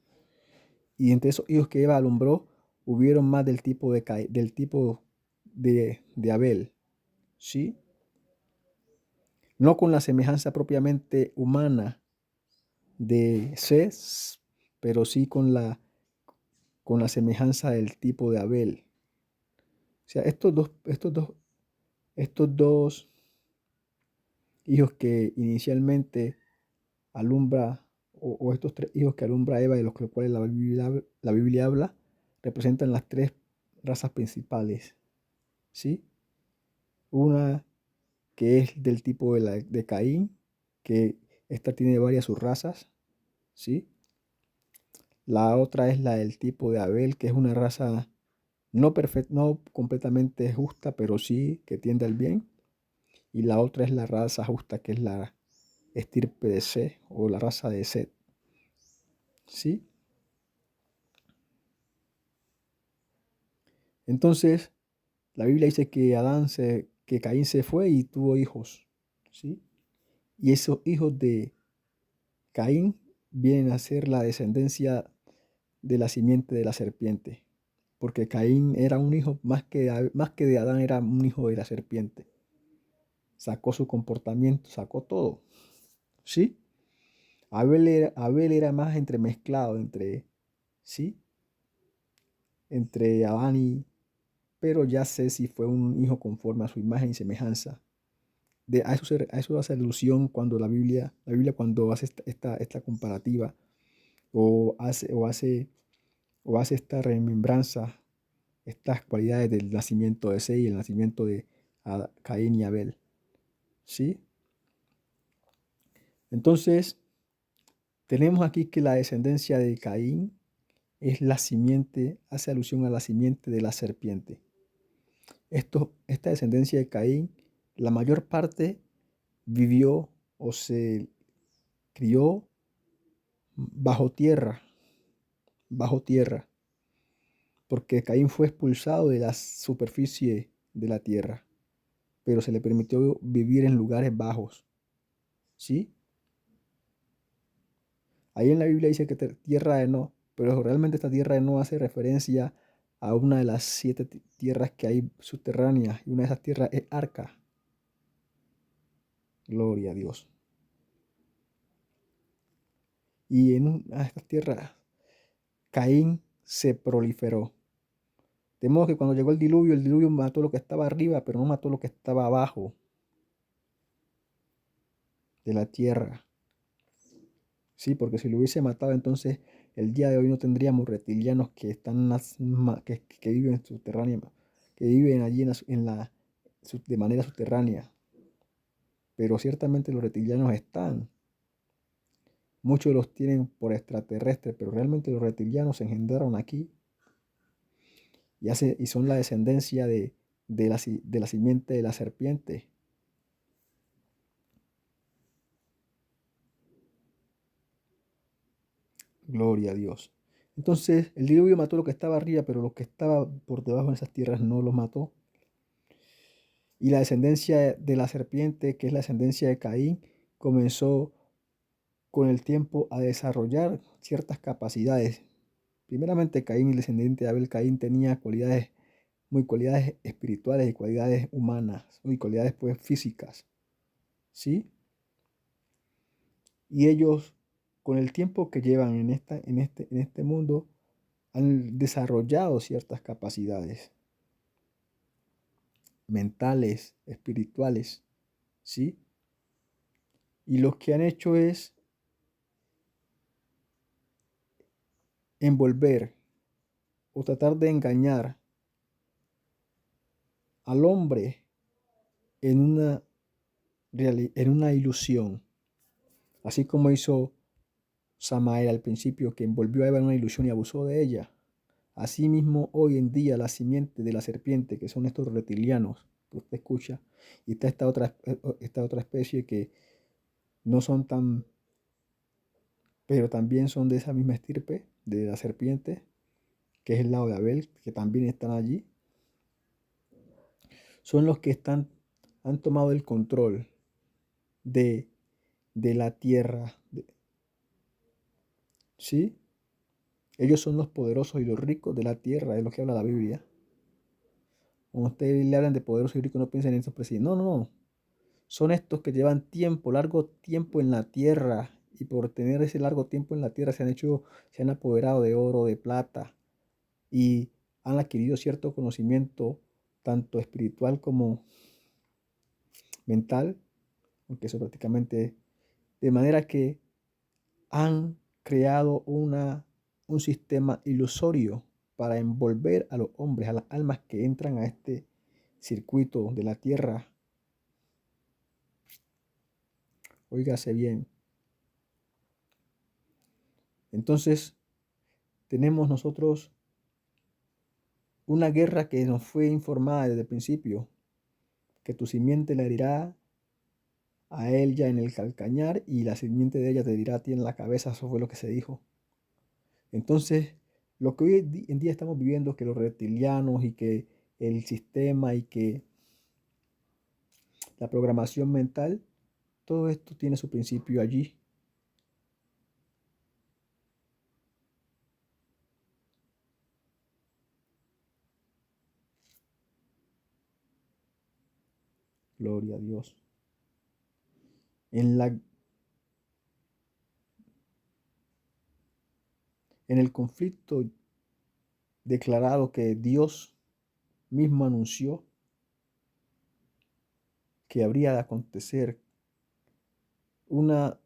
Y entre esos hijos que Eva alumbró, hubieron más del tipo de Abel, ¿sí? No con la semejanza propiamente humana de Seth, pero sí con la semejanza del tipo de Abel. O sea, estos dos hijos que inicialmente alumbra, o estos tres hijos que alumbra Eva, de los cuales la Biblia habla, representan las tres razas principales, ¿sí? Una que es del tipo de Caín, que esta tiene varias subrazas, ¿sí? La otra es la del tipo de Abel, que es una raza no perfecta, no completamente justa, pero sí que tiende al bien. Y la otra es la raza justa, que es la estirpe de Set o la raza de Set, ¿sí? Entonces, la Biblia dice que que Caín se fue y tuvo hijos, ¿sí? Y esos hijos de Caín vienen a ser la descendencia de la simiente de la serpiente, porque Caín era un hijo más que de Adán, era un hijo de la serpiente. Sacó su comportamiento, sacó todo, ¿sí? Abel era más entremezclado ¿sí? Entre Adán pero ya sé si fue un hijo conforme a su imagen y semejanza. A eso hace alusión cuando la Biblia cuando hace esta comparativa o hace esta remembranza, estas cualidades del nacimiento de Set y el nacimiento de Caín y Abel, ¿sí? Entonces, tenemos aquí que la descendencia de Caín es la simiente, hace alusión a la simiente de la serpiente. Esta descendencia de Caín, la mayor parte vivió o se crió bajo tierra, bajo tierra, porque Caín fue expulsado de la superficie de la tierra, pero se le permitió vivir en lugares bajos, ¿sí? Ahí en la Biblia dice que tierra de No, pero realmente esta tierra de No hace referencia a una de las 7 tierras que hay subterráneas, y una de esas tierras es Arca. Gloria a Dios. Y en una de estas tierras, Caín se proliferó. De modo que cuando llegó el diluvio mató lo que estaba arriba, pero no mató lo que estaba abajo de la tierra. Sí, porque si lo hubiese matado, entonces el día de hoy no tendríamos reptilianos que están que viven subterránea, que viven allí de manera subterránea. Pero ciertamente los reptilianos están. Muchos los tienen por extraterrestres, pero realmente los reptilianos se engendraron aquí y son la descendencia de la simiente de la serpiente. Gloria a Dios. Entonces, el diluvio mató lo que estaba arriba, pero lo que estaba por debajo de esas tierras no los mató. Y la descendencia de la serpiente, que es la descendencia de Caín, comenzó con el tiempo a desarrollar ciertas capacidades. Primeramente, Caín, el descendiente de Abel, Caín tenía cualidades espirituales y cualidades humanas, y cualidades pues físicas, ¿sí? Y ellos, con el tiempo que llevan en este mundo, han desarrollado ciertas capacidades mentales, espirituales, ¿sí? Y lo que han hecho es envolver o tratar de engañar al hombre en en una ilusión, así como hizo Samael al principio, que envolvió a Eva en una ilusión y abusó de ella. Asimismo, hoy en día la simiente de la serpiente, que son estos reptilianos que usted escucha, y está esta otra especie que no son tan, pero también son de esa misma estirpe, de la serpiente, que es el lado de Abel, que también están allí, son los que han tomado el control de, de la tierra, ¿sí? Ellos son los poderosos y los ricos de la tierra, es lo que habla la Biblia. Cuando ustedes le hablan de poderosos y ricos, no piensen en esos presidentes. No, no, no. Son estos que llevan largo tiempo en la tierra, y por tener ese largo tiempo en la tierra se han apoderado de oro, de plata, y han adquirido cierto conocimiento, tanto espiritual como mental, aunque eso prácticamente, de manera que han creado un sistema ilusorio para envolver a los hombres, a las almas que entran a este circuito de la tierra. Óigase bien. Entonces, tenemos nosotros una guerra que nos fue informada desde el principio, que tu simiente le herirá a él ya en el calcañar y la simiente de ella te dirá a ti en la cabeza. Eso fue lo que se dijo. Entonces, lo que hoy en día estamos viviendo, que los reptilianos y que el sistema y que la programación mental, todo esto tiene su principio allí. Gloria a Dios. En el conflicto declarado que Dios mismo anunció que habría de acontecer una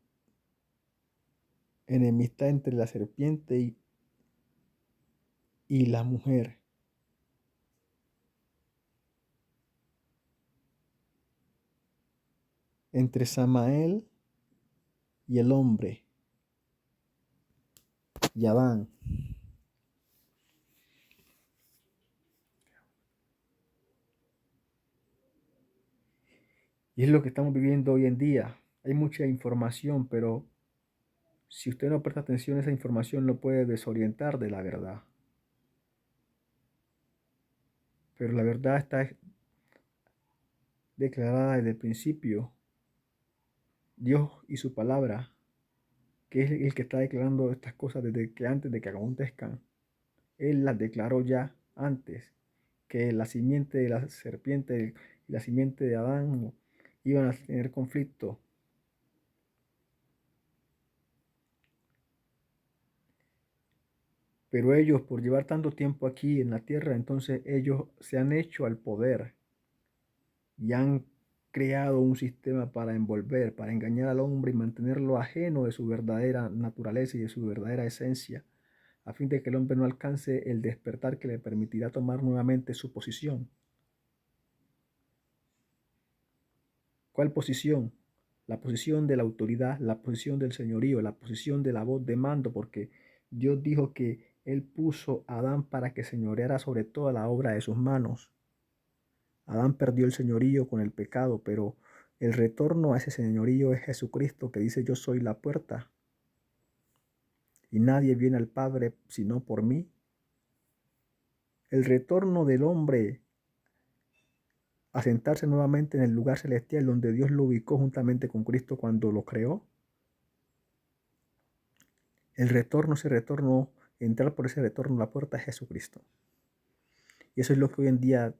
enemistad entre la serpiente y la mujer. Entre Samael y el hombre, y Adán. Y es lo que estamos viviendo hoy en día. Hay mucha información, pero si usted no presta atención, esa información lo puede desorientar de la verdad. Pero la verdad está declarada desde el principio. Dios y su palabra, que es el que está declarando estas cosas desde que antes de que acontezcan. Él las declaró ya antes, que la simiente de la serpiente y la simiente de Adán iban a tener conflicto. Pero ellos, por llevar tanto tiempo aquí en la tierra, entonces ellos se han hecho al poder y han creado un sistema para envolver, para engañar al hombre y mantenerlo ajeno de su verdadera naturaleza y de su verdadera esencia, a fin de que el hombre no alcance el despertar que le permitirá tomar nuevamente su posición. ¿Cuál posición? La posición de la autoridad, la posición del señorío, la posición de la voz de mando, porque Dios dijo que Él puso a Adán para que señoreara sobre toda la obra de sus manos. Adán perdió el señorío con el pecado, pero el retorno a ese señorío es Jesucristo, que dice: yo soy la puerta y nadie viene al Padre sino por mí. El retorno del hombre a sentarse nuevamente en el lugar celestial donde Dios lo ubicó juntamente con Cristo cuando lo creó. El retorno, ese retorno, entrar por ese retorno, la puerta es Jesucristo. Y eso es lo que hoy en día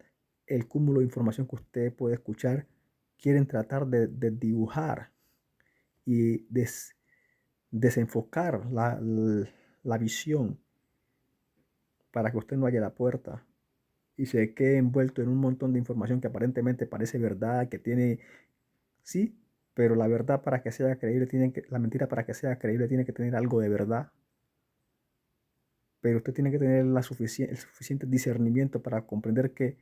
el cúmulo de información que usted puede escuchar quieren tratar de dibujar y desenfocar la visión para que usted no haya la puerta y se quede envuelto en un montón de información que aparentemente parece verdad, que tiene, sí, pero la verdad para que sea creíble la mentira para que sea creíble tiene que tener algo de verdad. Pero usted tiene que tener el suficiente discernimiento para comprender qué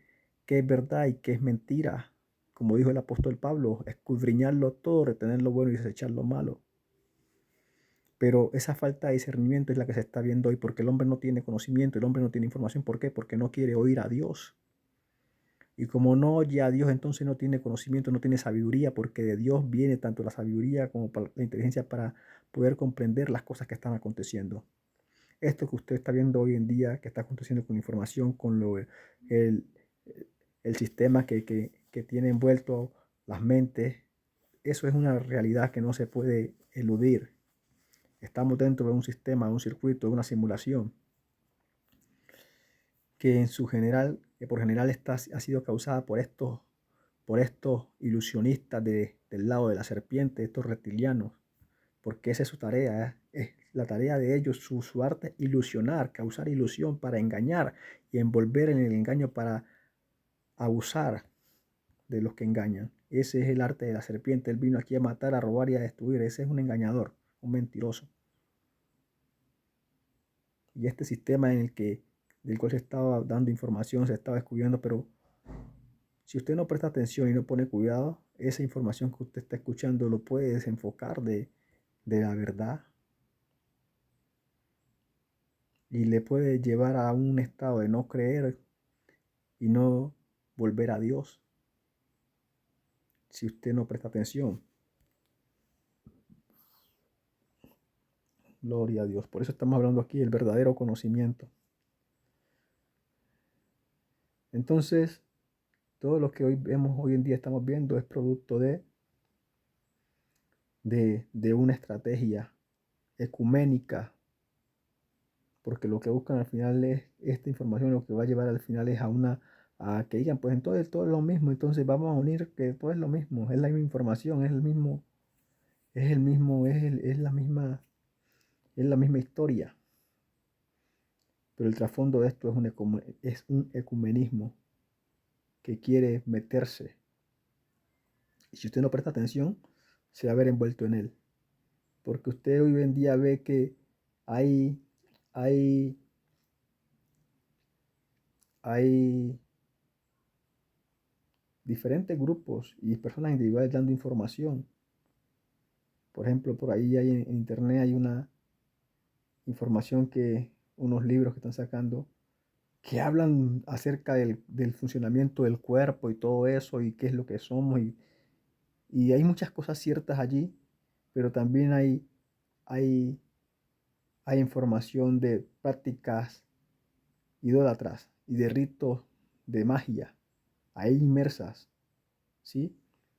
es verdad y qué es mentira. Como dijo el apóstol Pablo, escudriñarlo todo, retener lo bueno y desechar lo malo. Pero esa falta de discernimiento es la que se está viendo hoy, porque el hombre no tiene conocimiento, el hombre no tiene información. ¿Por qué? Porque no quiere oír a Dios. Y como no oye a Dios, entonces no tiene conocimiento, no tiene sabiduría, porque de Dios viene tanto la sabiduría como la inteligencia para poder comprender las cosas que están aconteciendo. Esto que usted está viendo hoy en día, que está aconteciendo con información, con el, el sistema que tiene envuelto las mentes, eso es una realidad que no se puede eludir. Estamos dentro de un sistema, de un circuito, de una simulación que por general ha sido causada por estos ilusionistas del lado de la serpiente, estos reptilianos, porque esa es su tarea, es la tarea de ellos, su arte, ilusionar, causar ilusión para engañar y envolver en el engaño para abusar de los que engañan. Ese es el arte de la serpiente. Él vino aquí a matar, a robar y a destruir. Ese es un engañador, un mentiroso. Y este sistema en el que del cual se estaba dando información, se estaba escuchando, pero si usted no presta atención y no pone cuidado, esa información que usted está escuchando lo puede desenfocar de la verdad y le puede llevar a un estado de no creer y no volver a Dios si usted no presta atención. Gloria a Dios. Por eso estamos hablando aquí del verdadero conocimiento. Entonces, todo lo que hoy vemos, hoy en día estamos viendo, es producto de una estrategia ecuménica, porque lo que buscan al final es esta información, lo que va a llevar al final es a que digan, pues entonces todo es lo mismo, entonces vamos a unir que todo es lo mismo, es la misma información, es la misma historia. Pero el trasfondo de esto es un ecumenismo que quiere meterse. Y si usted no presta atención, se va a ver envuelto en él. Porque usted hoy en día ve que hay, hay, hay diferentes grupos y personas individuales dando información. Por ejemplo, por ahí en internet hay una información unos libros que están sacando que hablan acerca del funcionamiento del cuerpo y todo eso y qué es lo que somos y hay muchas cosas ciertas allí, pero también hay, hay información de prácticas idólatras y de ritos de magia ahí inmersas, ¿sí?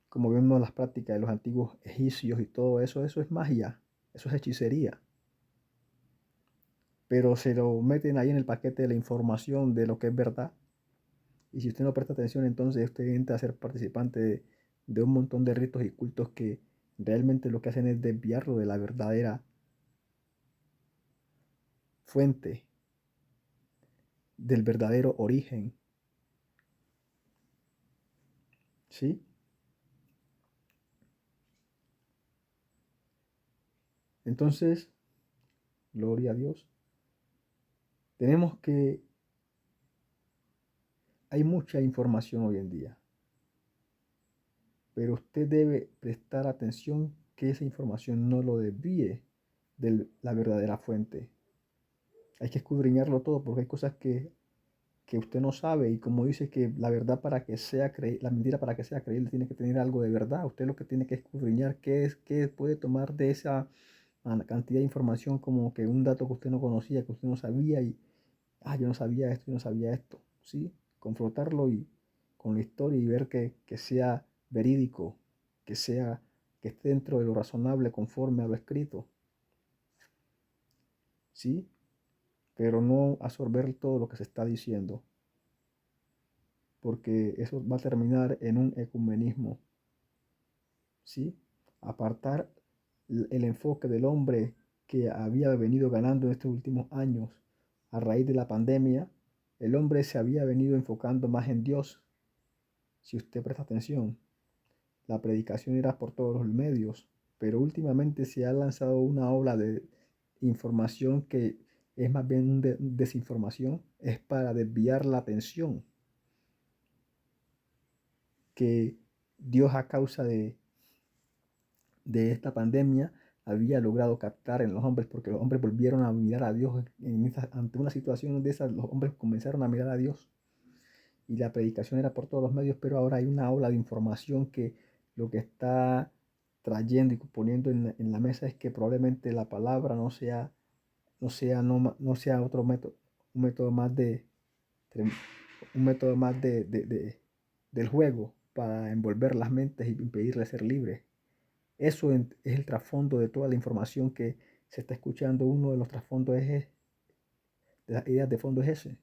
Como vemos las prácticas de los antiguos egipcios y todo eso, eso es magia, eso es hechicería. Pero se lo meten ahí en el paquete de la información de lo que es verdad. Y si usted no presta atención, entonces usted entra a ser participante de un montón de ritos y cultos que realmente lo que hacen es desviarlo de la verdadera fuente, del verdadero origen, ¿sí? Entonces, gloria a Dios. Tenemos que, hay mucha información hoy en día, pero usted debe prestar atención que esa información no lo desvíe de la verdadera fuente. Hay que escudriñarlo todo porque hay cosas que usted no sabe y como dice que la verdad para que sea creíble, la mentira para que sea creíble tiene que tener algo de verdad. Usted lo que tiene que escudriñar qué puede tomar de esa cantidad de información como que un dato que usted no conocía, que usted no sabía y, yo no sabía esto, yo no sabía esto, ¿sí? Confrontarlo y con la historia y ver que sea verídico, que esté dentro de lo razonable conforme a lo escrito, ¿sí? Pero no absorber todo lo que se está diciendo, porque eso va a terminar en un ecumenismo, ¿sí? Apartar el enfoque del hombre que había venido ganando en estos últimos años a raíz de la pandemia. El hombre se había venido enfocando más en Dios. Si usted presta atención, la predicación era por todos los medios, pero últimamente se ha lanzado una ola de información que es más bien desinformación, es para desviar la atención que Dios a causa de esta pandemia había logrado captar en los hombres, porque los hombres volvieron a mirar a Dios ante una situación de esas, los hombres comenzaron a mirar a Dios y la predicación era por todos los medios, pero ahora hay una ola de información que lo que está trayendo y poniendo en la mesa es que probablemente la palabra no sea otro método, un método más un método más del juego para envolver las mentes y impedirles ser libres. Eso es el trasfondo de toda la información que se está escuchando. Uno de los trasfondos de las ideas de fondo es ese,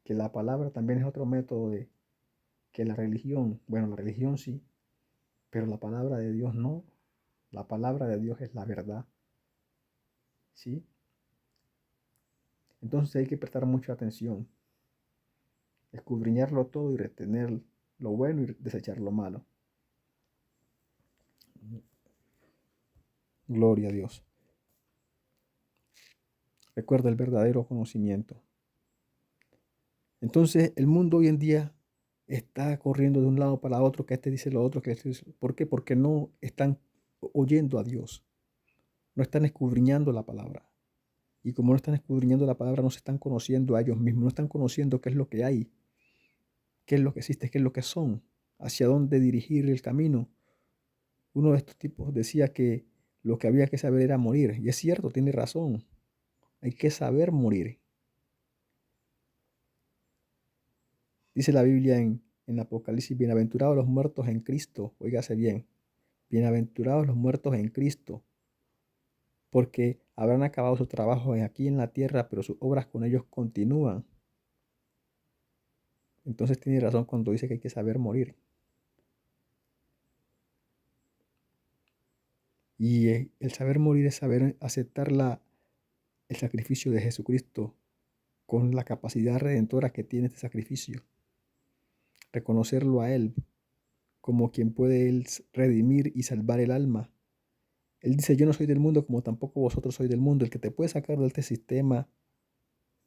que la palabra también es otro método que la religión. Bueno, la religión sí, pero la palabra de Dios no. La palabra de Dios es la verdad, ¿sí? Entonces hay que prestar mucha atención, escudriñarlo todo y retener lo bueno y desechar lo malo. Gloria a Dios. Recuerda el verdadero conocimiento. Entonces, el mundo hoy en día está corriendo de un lado para otro, que este dice lo otro, que este dice... ¿Por qué? Porque no están oyendo a Dios, no están escudriñando la palabra. Y como no están escudriñando la palabra, no se están conociendo a ellos mismos, no están conociendo qué es lo que hay, qué es lo que existe, qué es lo que son, hacia dónde dirigir el camino. Uno de estos tipos decía que lo que había que saber era morir. Y es cierto, tiene razón. Hay que saber morir. Dice la Biblia en Apocalipsis, bienaventurados los muertos en Cristo. Óigase bien, bienaventurados los muertos en Cristo, porque habrán acabado su trabajo aquí en la tierra, pero sus obras con ellos continúan. Entonces tiene razón cuando dice que hay que saber morir. Y el saber morir es saber aceptar el sacrificio de Jesucristo con la capacidad redentora que tiene este sacrificio. Reconocerlo a Él como quien puede Él redimir y salvar el alma. Él dice, yo no soy del mundo como tampoco vosotros sois del mundo. El que te puede sacar de este sistema,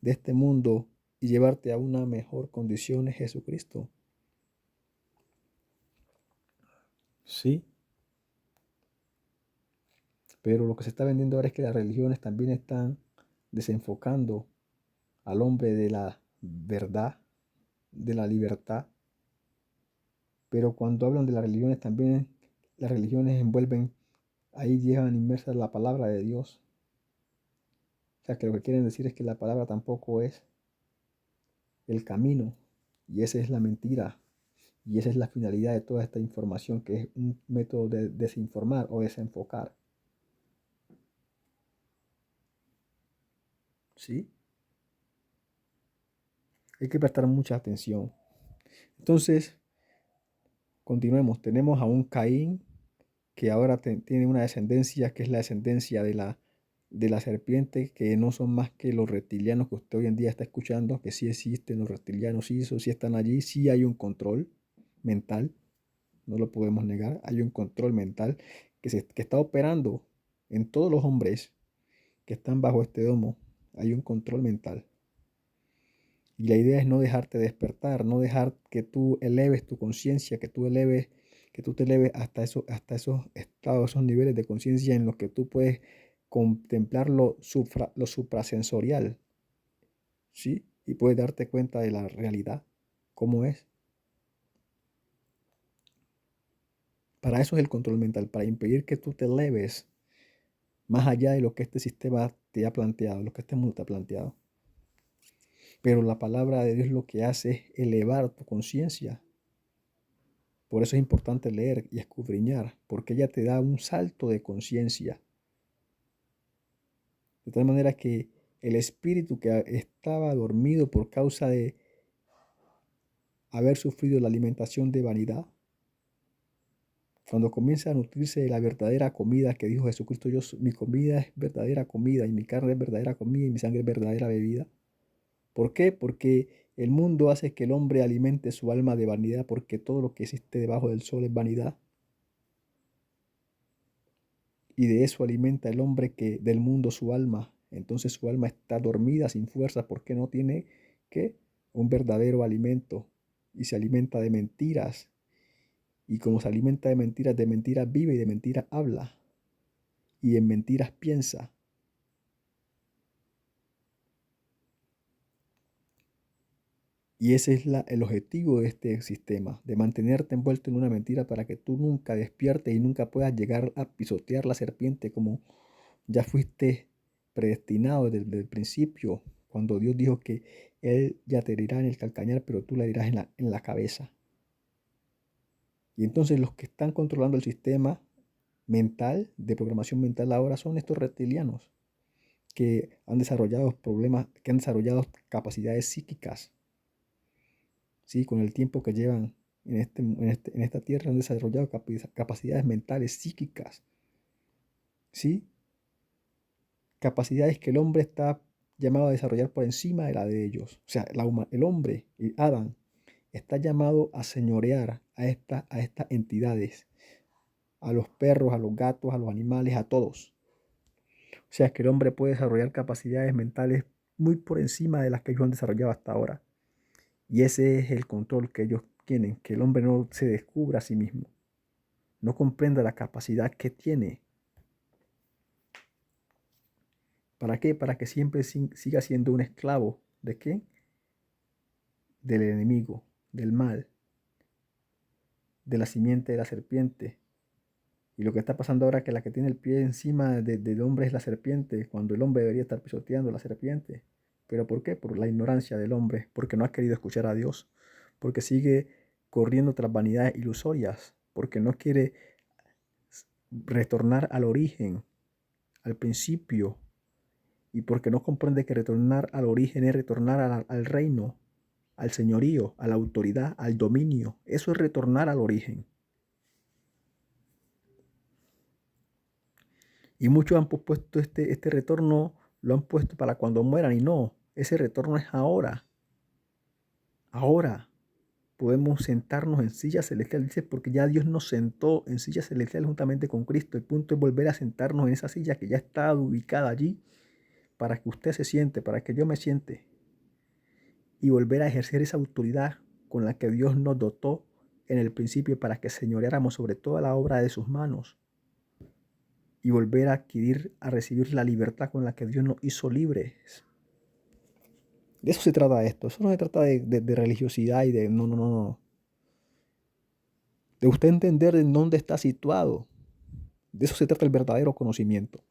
de este mundo y llevarte a una mejor condición es Jesucristo. Sí. Pero lo que se está vendiendo ahora es que las religiones también están desenfocando al hombre de la verdad, de la libertad. Pero cuando hablan de las religiones también, las religiones envuelven, ahí llevan inmersa la palabra de Dios. O sea que lo que quieren decir es que la palabra tampoco es el camino. Y esa es la mentira. Y esa es la finalidad de toda esta información, que es un método de desinformar o desenfocar. ¿Sí? Hay que prestar mucha atención. Entonces, continuemos. Tenemos a un Caín que ahora tiene una descendencia que es la descendencia de la serpiente, que no son más que los reptilianos que usted hoy en día está escuchando, que sí existen los reptilianos, sí, eso sí están allí, sí hay un control mental, no lo podemos negar, hay un control mental que está operando en todos los hombres que están bajo este domo, hay un control mental. Y la idea es no dejarte despertar, no dejar que tú eleves tu conciencia, que tú te eleves hasta esos estados, esos niveles de conciencia en los que tú puedes contemplar lo suprasensorial, ¿sí? Y puedes darte cuenta de la realidad, cómo es. Para eso es el control mental, para impedir que tú te eleves más allá de lo que este sistema te ha planteado, lo que este mundo te ha planteado. Pero la palabra de Dios lo que hace es elevar tu conciencia. Por eso es importante leer y escudriñar, porque ella te da un salto de conciencia. De tal manera que el espíritu que estaba dormido por causa de haber sufrido la alimentación de vanidad, cuando comienza a nutrirse de la verdadera comida que dijo Jesucristo, mi comida es verdadera comida y mi carne es verdadera comida y mi sangre es verdadera bebida. ¿Por qué? Porque el mundo hace que el hombre alimente su alma de vanidad, porque todo lo que existe debajo del sol es vanidad. Y de eso alimenta el hombre que del mundo su alma. Entonces su alma está dormida, sin fuerza, porque no tiene ¿qué? Un verdadero alimento. Y se alimenta de mentiras. Y como se alimenta de mentiras vive y de mentiras habla. Y en mentiras piensa. Y ese es el objetivo de este sistema, de mantenerte envuelto en una mentira para que tú nunca despiertes y nunca puedas llegar a pisotear la serpiente como ya fuiste predestinado desde el principio, cuando Dios dijo que Él ya te herirá en el calcañar, pero tú la herirás en la cabeza. Y entonces los que están controlando el sistema mental, de programación mental ahora, son estos reptilianos que han desarrollado problemas, que han desarrollado capacidades psíquicas. ¿Sí? Con el tiempo que llevan en esta tierra han desarrollado capacidades mentales, psíquicas. ¿Sí? Capacidades que el hombre está llamado a desarrollar por encima de la de ellos. O sea, el hombre, Adán, está llamado a señorear a estas entidades, a los perros, a los gatos, a los animales, a todos. O sea, que el hombre puede desarrollar capacidades mentales muy por encima de las que ellos han desarrollado hasta ahora. Y ese es el control que ellos tienen, que el hombre no se descubra a sí mismo, no comprenda la capacidad que tiene. ¿Para qué? Para que siempre siga siendo un esclavo. ¿De qué? Del enemigo, del mal, de la simiente de la serpiente. Y lo que está pasando ahora es que la que tiene el pie encima del hombre es la serpiente, cuando el hombre debería estar pisoteando a la serpiente. ¿Pero por qué? Por la ignorancia del hombre, porque no ha querido escuchar a Dios, porque sigue corriendo tras vanidades ilusorias, porque no quiere retornar al origen, al principio, y porque no comprende que retornar al origen es retornar al reino, al señorío, a la autoridad, al dominio. Eso es retornar al origen. Y muchos han puesto este retorno, lo han puesto para cuando mueran, y no, ese retorno es ahora. Ahora podemos sentarnos en sillas celestiales, dice, porque ya Dios nos sentó en sillas celestiales juntamente con Cristo. El punto es volver a sentarnos en esa silla que ya está ubicada allí, para que usted se siente, para que yo me siente, y volver a ejercer esa autoridad con la que Dios nos dotó en el principio, para que señoreáramos sobre toda la obra de sus manos, y volver a adquirir, a recibir la libertad con la que Dios nos hizo libres. De eso se trata esto. Eso no se trata de religiosidad y de no, no, no, no. De usted entender en dónde está situado. De eso se trata el verdadero conocimiento.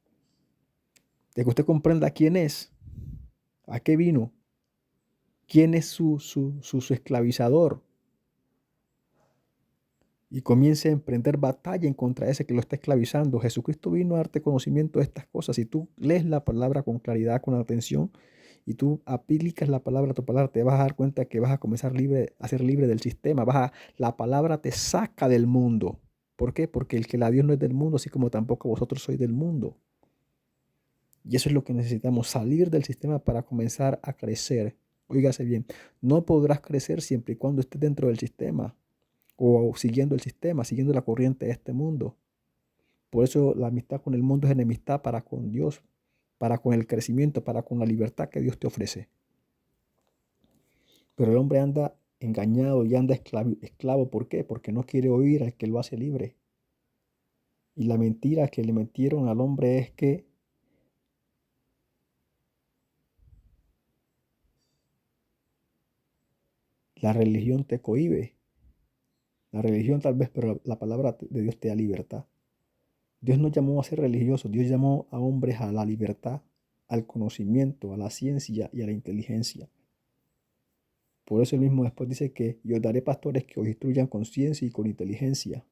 De que usted comprenda quién es, a qué vino, quién es su esclavizador, y comience a emprender batalla en contra de ese que lo está esclavizando. Jesucristo vino a darte conocimiento de estas cosas. Si tú lees la palabra con claridad, con atención, y tú aplicas la palabra a tu palabra, te vas a dar cuenta que vas a comenzar a ser libre del sistema. La palabra te saca del mundo. ¿Por qué? Porque el que la dio no es del mundo, así como tampoco vosotros sois del mundo. Y eso es lo que necesitamos, salir del sistema para comenzar a crecer. Óigase bien, no podrás crecer siempre y cuando estés dentro del sistema, o siguiendo el sistema, siguiendo la corriente de este mundo. Por eso la amistad con el mundo es enemistad para con Dios, para con el crecimiento, para con la libertad que Dios te ofrece. Pero el hombre anda engañado y anda esclavo. ¿Por qué? Porque no quiere oír al que lo hace libre. Y la mentira que le metieron al hombre es que la religión te cohíbe. La religión tal vez, pero la palabra de Dios te da libertad. Dios no llamó a ser religiosos, Dios llamó a hombres a la libertad, al conocimiento, a la ciencia y a la inteligencia. Por eso él mismo después dice que yo daré pastores que os instruyan con ciencia y con inteligencia.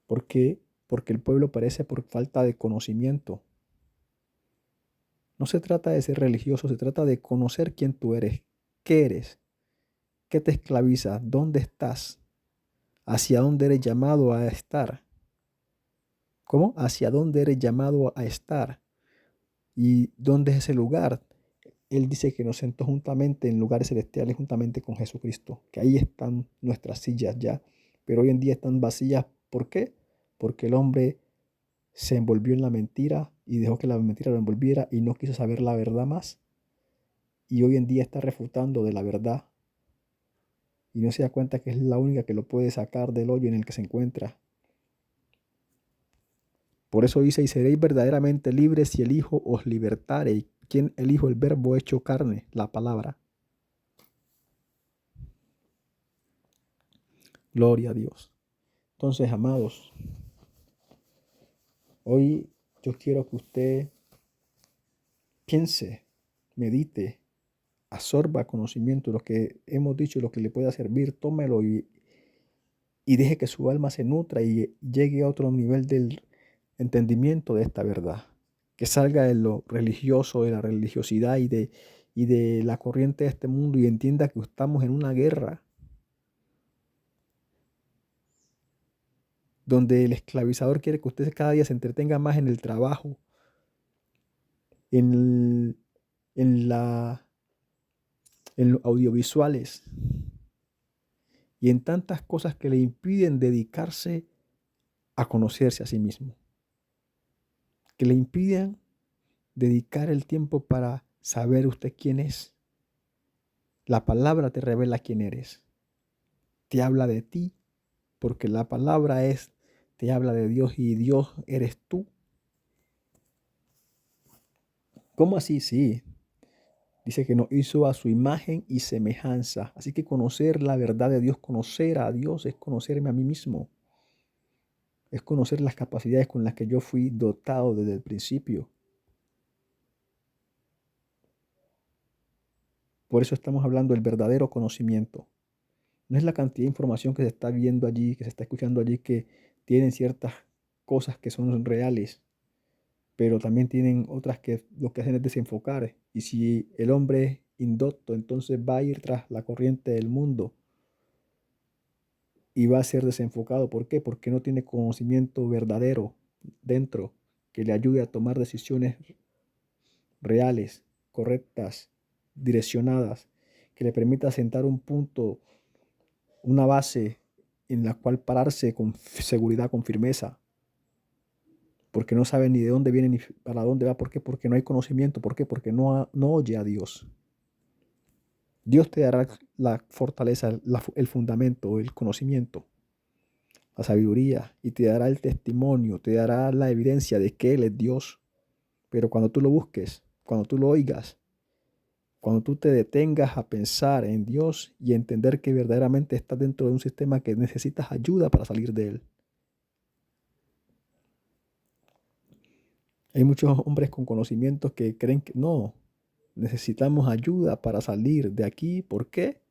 ¿Por qué? Porque el pueblo perece por falta de conocimiento. No se trata de ser religioso, se trata de conocer quién tú eres, qué te esclaviza, dónde estás, hacia dónde eres llamado a estar. ¿Cómo? Hacia dónde eres llamado a estar. ¿Y dónde es ese lugar? Él dice que nos sentó juntamente en lugares celestiales, juntamente con Jesucristo, que ahí están nuestras sillas ya, pero hoy en día están vacías. ¿Por qué? Porque el hombre se envolvió en la mentira y dejó que la mentira lo envolviera y no quiso saber la verdad más. Y hoy en día está refutando de la verdad y no se da cuenta que es la única que lo puede sacar del hoyo en el que se encuentra. Por eso dice, y seréis verdaderamente libres si el Hijo os libertare. ¿Y quién? El Hijo, el verbo hecho carne, la palabra. Gloria a Dios. Entonces, amados, hoy yo quiero que usted piense, medite, absorba conocimiento, lo que hemos dicho, lo que le pueda servir, tómelo y deje que su alma se nutra y llegue a otro nivel del entendimiento de esta verdad. Que salga de lo religioso, de la religiosidad y de la corriente de este mundo, y entienda que estamos en una guerra donde el esclavizador quiere que usted cada día se entretenga más en el trabajo, en, en, la, en los audiovisuales y en tantas cosas que le impiden dedicarse a conocerse a sí mismo, que le impiden dedicar el tiempo para saber usted quién es, La palabra te revela quién eres. Te habla de ti, porque la palabra te habla de Dios y Dios eres tú. ¿Cómo así? Sí. Dice que nos hizo a su imagen y semejanza. Así que conocer la verdad de Dios, conocer a Dios, es conocerme a mí mismo. Es conocer las capacidades con las que yo fui dotado desde el principio. Por eso estamos hablando del verdadero conocimiento. No es la cantidad de información que se está viendo allí, que se está escuchando allí, que tienen ciertas cosas que son reales, pero también tienen otras que lo que hacen es desenfocar. Y si el hombre es indocto, entonces va a ir tras la corriente del mundo y va a ser desenfocado. ¿Por qué? Porque no tiene conocimiento verdadero dentro que le ayude a tomar decisiones reales, correctas, direccionadas, que le permita sentar un punto, una base en la cual pararse con seguridad, con firmeza, porque no sabe ni de dónde viene ni para dónde va. ¿Por qué? Porque no hay conocimiento. ¿Por qué? Porque no oye a Dios. Dios te dará la fortaleza, el fundamento, el conocimiento, la sabiduría, y te dará el testimonio, te dará la evidencia de que Él es Dios. Pero cuando tú lo busques, cuando tú lo oigas, cuando tú te detengas a pensar en Dios y entender que verdaderamente estás dentro de un sistema que necesitas ayuda para salir de él. Hay muchos hombres con conocimientos que creen que no, necesitamos ayuda para salir de aquí. ¿Por qué?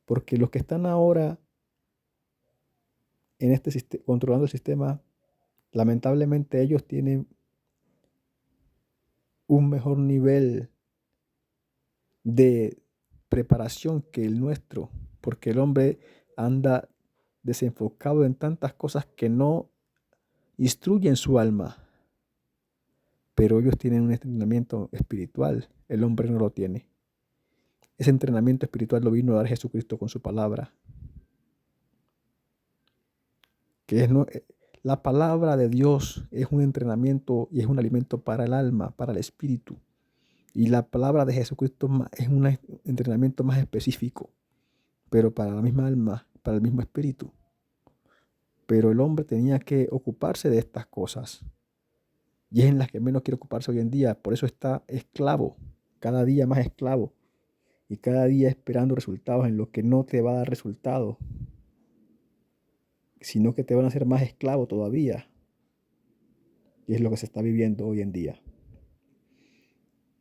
Porque los que están ahora en controlando el sistema, lamentablemente ellos tienen un mejor nivel de preparación que el nuestro, porque el hombre anda desenfocado en tantas cosas que no instruyen su alma, pero ellos tienen un entrenamiento espiritual, el hombre no lo tiene. Ese entrenamiento espiritual lo vino a dar Jesucristo con su palabra, que es la palabra de Dios es un entrenamiento y es un alimento para el alma, para el espíritu. Y la palabra de Jesucristo es un entrenamiento más específico, pero para la misma alma, para el mismo espíritu. Pero el hombre tenía que ocuparse de estas cosas. Y es en las que menos quiere ocuparse hoy en día. Por eso está esclavo, cada día más esclavo. Y cada día esperando resultados en lo que no te va a dar resultados, sino que te van a hacer más esclavo todavía. Y es lo que se está viviendo hoy en día.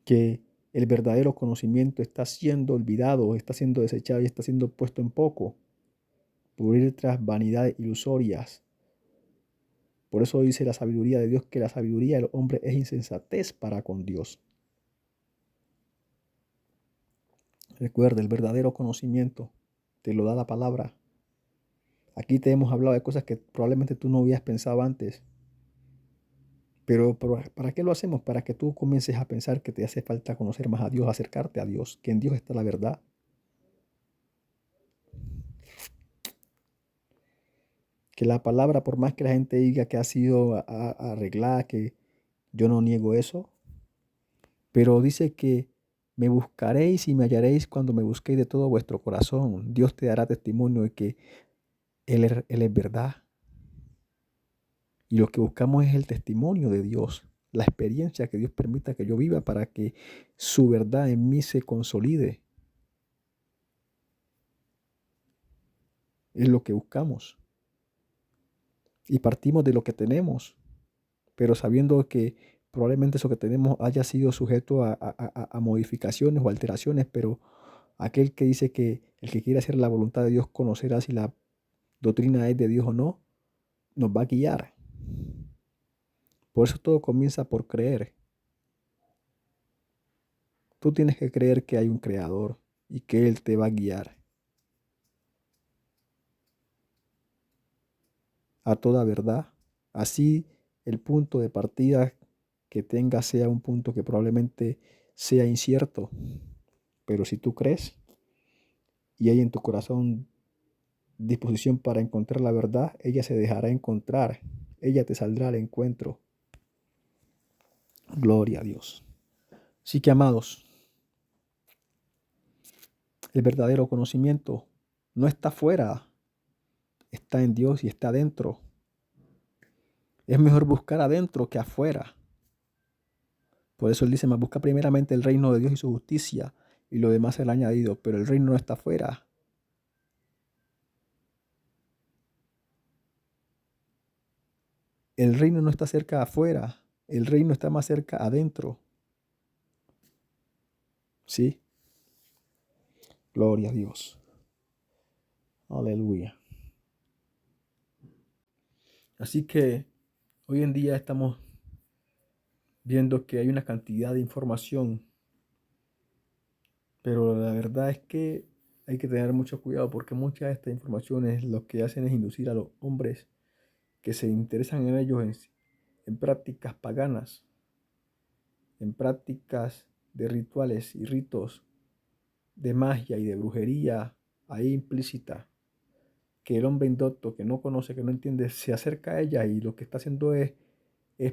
Que el verdadero conocimiento está siendo olvidado, está siendo desechado y está siendo puesto en poco por ir tras vanidades ilusorias. Por eso dice la sabiduría de Dios que la sabiduría del hombre es insensatez para con Dios. Recuerda, el verdadero conocimiento te lo da la palabra. Aquí te hemos hablado de cosas que probablemente tú no habías pensado antes. Pero ¿para qué lo hacemos? Para que tú comiences a pensar que te hace falta conocer más a Dios, acercarte a Dios, que en Dios está la verdad. Que la palabra, por más que la gente diga que ha sido arreglada, que yo no niego eso, pero dice que me buscaréis y me hallaréis cuando me busquéis de todo vuestro corazón. Dios te dará testimonio de que Él es verdad. Y lo que buscamos es el testimonio de Dios, la experiencia que Dios permita que yo viva para que su verdad en mí se consolide. Es lo que buscamos. Y partimos de lo que tenemos, pero sabiendo que probablemente eso que tenemos haya sido sujeto a modificaciones o alteraciones, pero aquel que dice que el que quiere hacer la voluntad de Dios conocerá si la doctrina es de Dios o no, nos va a guiar. Por eso todo comienza por creer. Tú tienes que creer que hay un creador y que Él te va a guiar a toda verdad. Así el punto de partida que tengas sea un punto que probablemente sea incierto, pero si tú crees y hay en tu corazón disposición para encontrar la verdad, ella se dejará encontrar, ella te saldrá al encuentro. Gloria a Dios. Así que, amados, El verdadero conocimiento no está afuera, está en Dios y está adentro. Es mejor buscar adentro que afuera. Por eso él dice, más busca primeramente el reino de Dios y su justicia, y lo demás será añadido, pero el reino no está afuera. El reino no está cerca afuera, el reino está más cerca adentro. ¿Sí? Gloria a Dios. Aleluya. Así que hoy en día estamos viendo que hay una cantidad de información, pero la verdad es que hay que tener mucho cuidado porque muchas de estas informaciones lo que hacen es inducir a los hombres que se interesan en ellos en prácticas paganas, en prácticas de rituales y ritos de magia y de brujería ahí implícita, que el hombre indocto que no conoce, que no entiende, se acerca a ella y lo que está haciendo es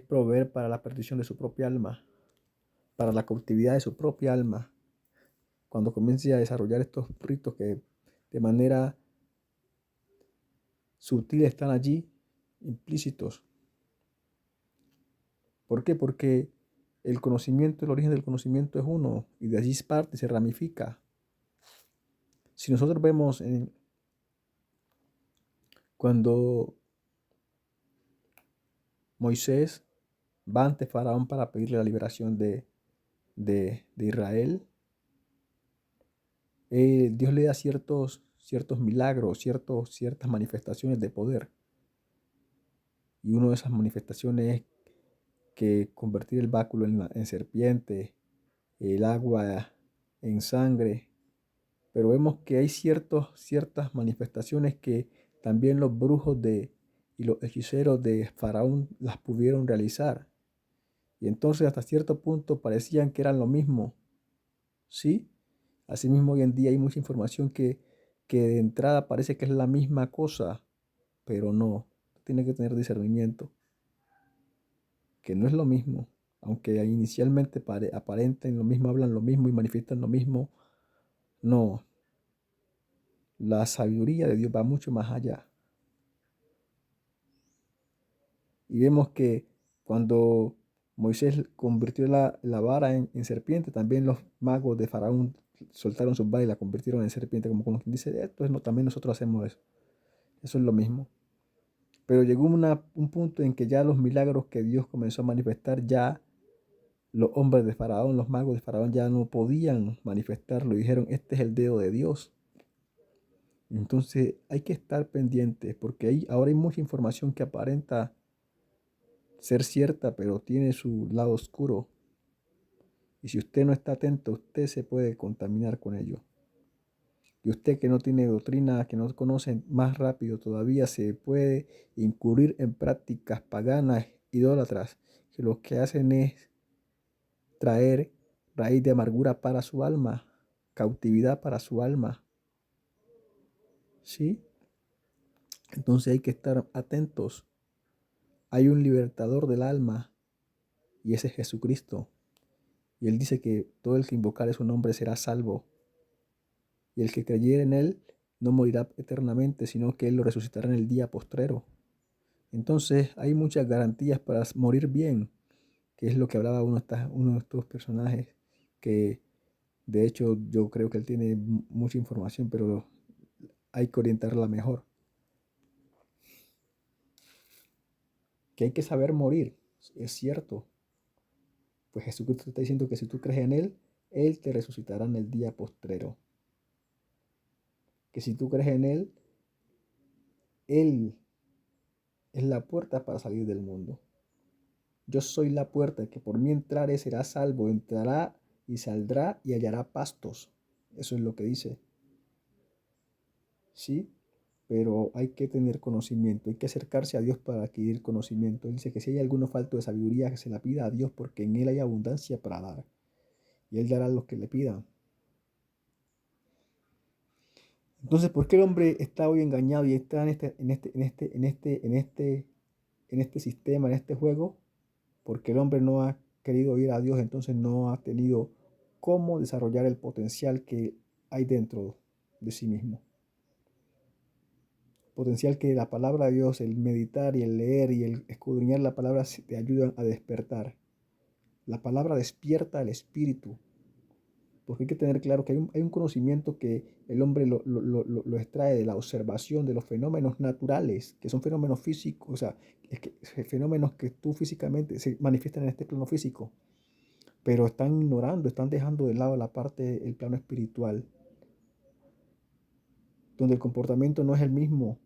proveer para la perdición de su propia alma, para la cautividad de su propia alma. Cuando comience a desarrollar estos ritos que de manera sutil están allí implícitos. ¿Por qué? Porque el conocimiento, el origen del conocimiento es uno y de allí parte, se ramifica. Si nosotros vemos cuando Moisés va ante Faraón para pedirle la liberación de Israel, Dios le da ciertos milagros, ciertas manifestaciones de poder. Y una de esas manifestaciones es que convertir el báculo en serpiente, el agua en sangre. Pero vemos que hay ciertas manifestaciones que también los brujos y los hechiceros de Faraón las pudieron realizar. Y entonces hasta cierto punto parecían que eran lo mismo. ¿Sí? Asimismo, hoy en día hay mucha información que de entrada parece que es la misma cosa, pero no. Tiene que tener discernimiento, que no es lo mismo. Aunque inicialmente aparenten lo mismo, hablan lo mismo y manifiestan lo mismo, no. La sabiduría de Dios va mucho más allá. Y vemos que cuando Moisés convirtió la vara en serpiente, también los magos de Faraón soltaron sus varas y la convirtieron en serpiente, como quien dice, esto no, también nosotros hacemos eso. Eso es lo mismo. Pero llegó un punto en que ya los milagros que Dios comenzó a manifestar, ya los hombres de Faraón, los magos de Faraón ya no podían manifestarlo. Dijeron, este es el dedo de Dios. Entonces hay que estar pendientes porque ahora hay mucha información que aparenta ser cierta, pero tiene su lado oscuro. Y si usted no está atento, usted se puede contaminar con ello. Y usted que no tiene doctrina, que no conoce, más rápido todavía se puede incurrir en prácticas paganas, idólatras, que lo que hacen es traer raíz de amargura para su alma, cautividad para su alma. ¿Sí? Entonces hay que estar atentos. Hay un libertador del alma y ese es Jesucristo. Y él dice que todo el que invocare su nombre será salvo. Y el que creyere en él no morirá eternamente, sino que él lo resucitará en el día postrero. Entonces hay muchas garantías para morir bien, que es lo que hablaba uno de estos personajes, que de hecho yo creo que él tiene mucha información, pero hay que orientarla mejor. Que hay que saber morir, es cierto. Pues Jesucristo te está diciendo que si tú crees en él te resucitará en el día postrero. Que si tú crees en él es la puerta para salir del mundo. Yo soy la puerta, el que por mí entrare será salvo, entrará y saldrá y hallará pastos. Eso es lo que dice. ¿Sí? Pero hay que tener conocimiento, hay que acercarse a Dios para adquirir conocimiento. Él dice que si hay alguno falto de sabiduría, que se la pida a Dios, porque en Él hay abundancia para dar. Y Él dará a los que le pidan. Entonces, ¿por qué el hombre está hoy engañado y está en este sistema, en este juego? Porque el hombre no ha querido ir a Dios, entonces no ha tenido cómo desarrollar el potencial que hay dentro de sí mismo. Potencial que la palabra de Dios, el meditar y el leer y el escudriñar la palabra te ayudan a despertar. La palabra despierta el espíritu. Porque hay que tener claro que hay un conocimiento que el hombre lo extrae de la observación de los fenómenos naturales, que son fenómenos físicos, o sea, fenómenos que tú físicamente se manifiestan en este plano físico, pero están ignorando, están dejando de lado la parte, el plano espiritual, donde el comportamiento no es el mismo.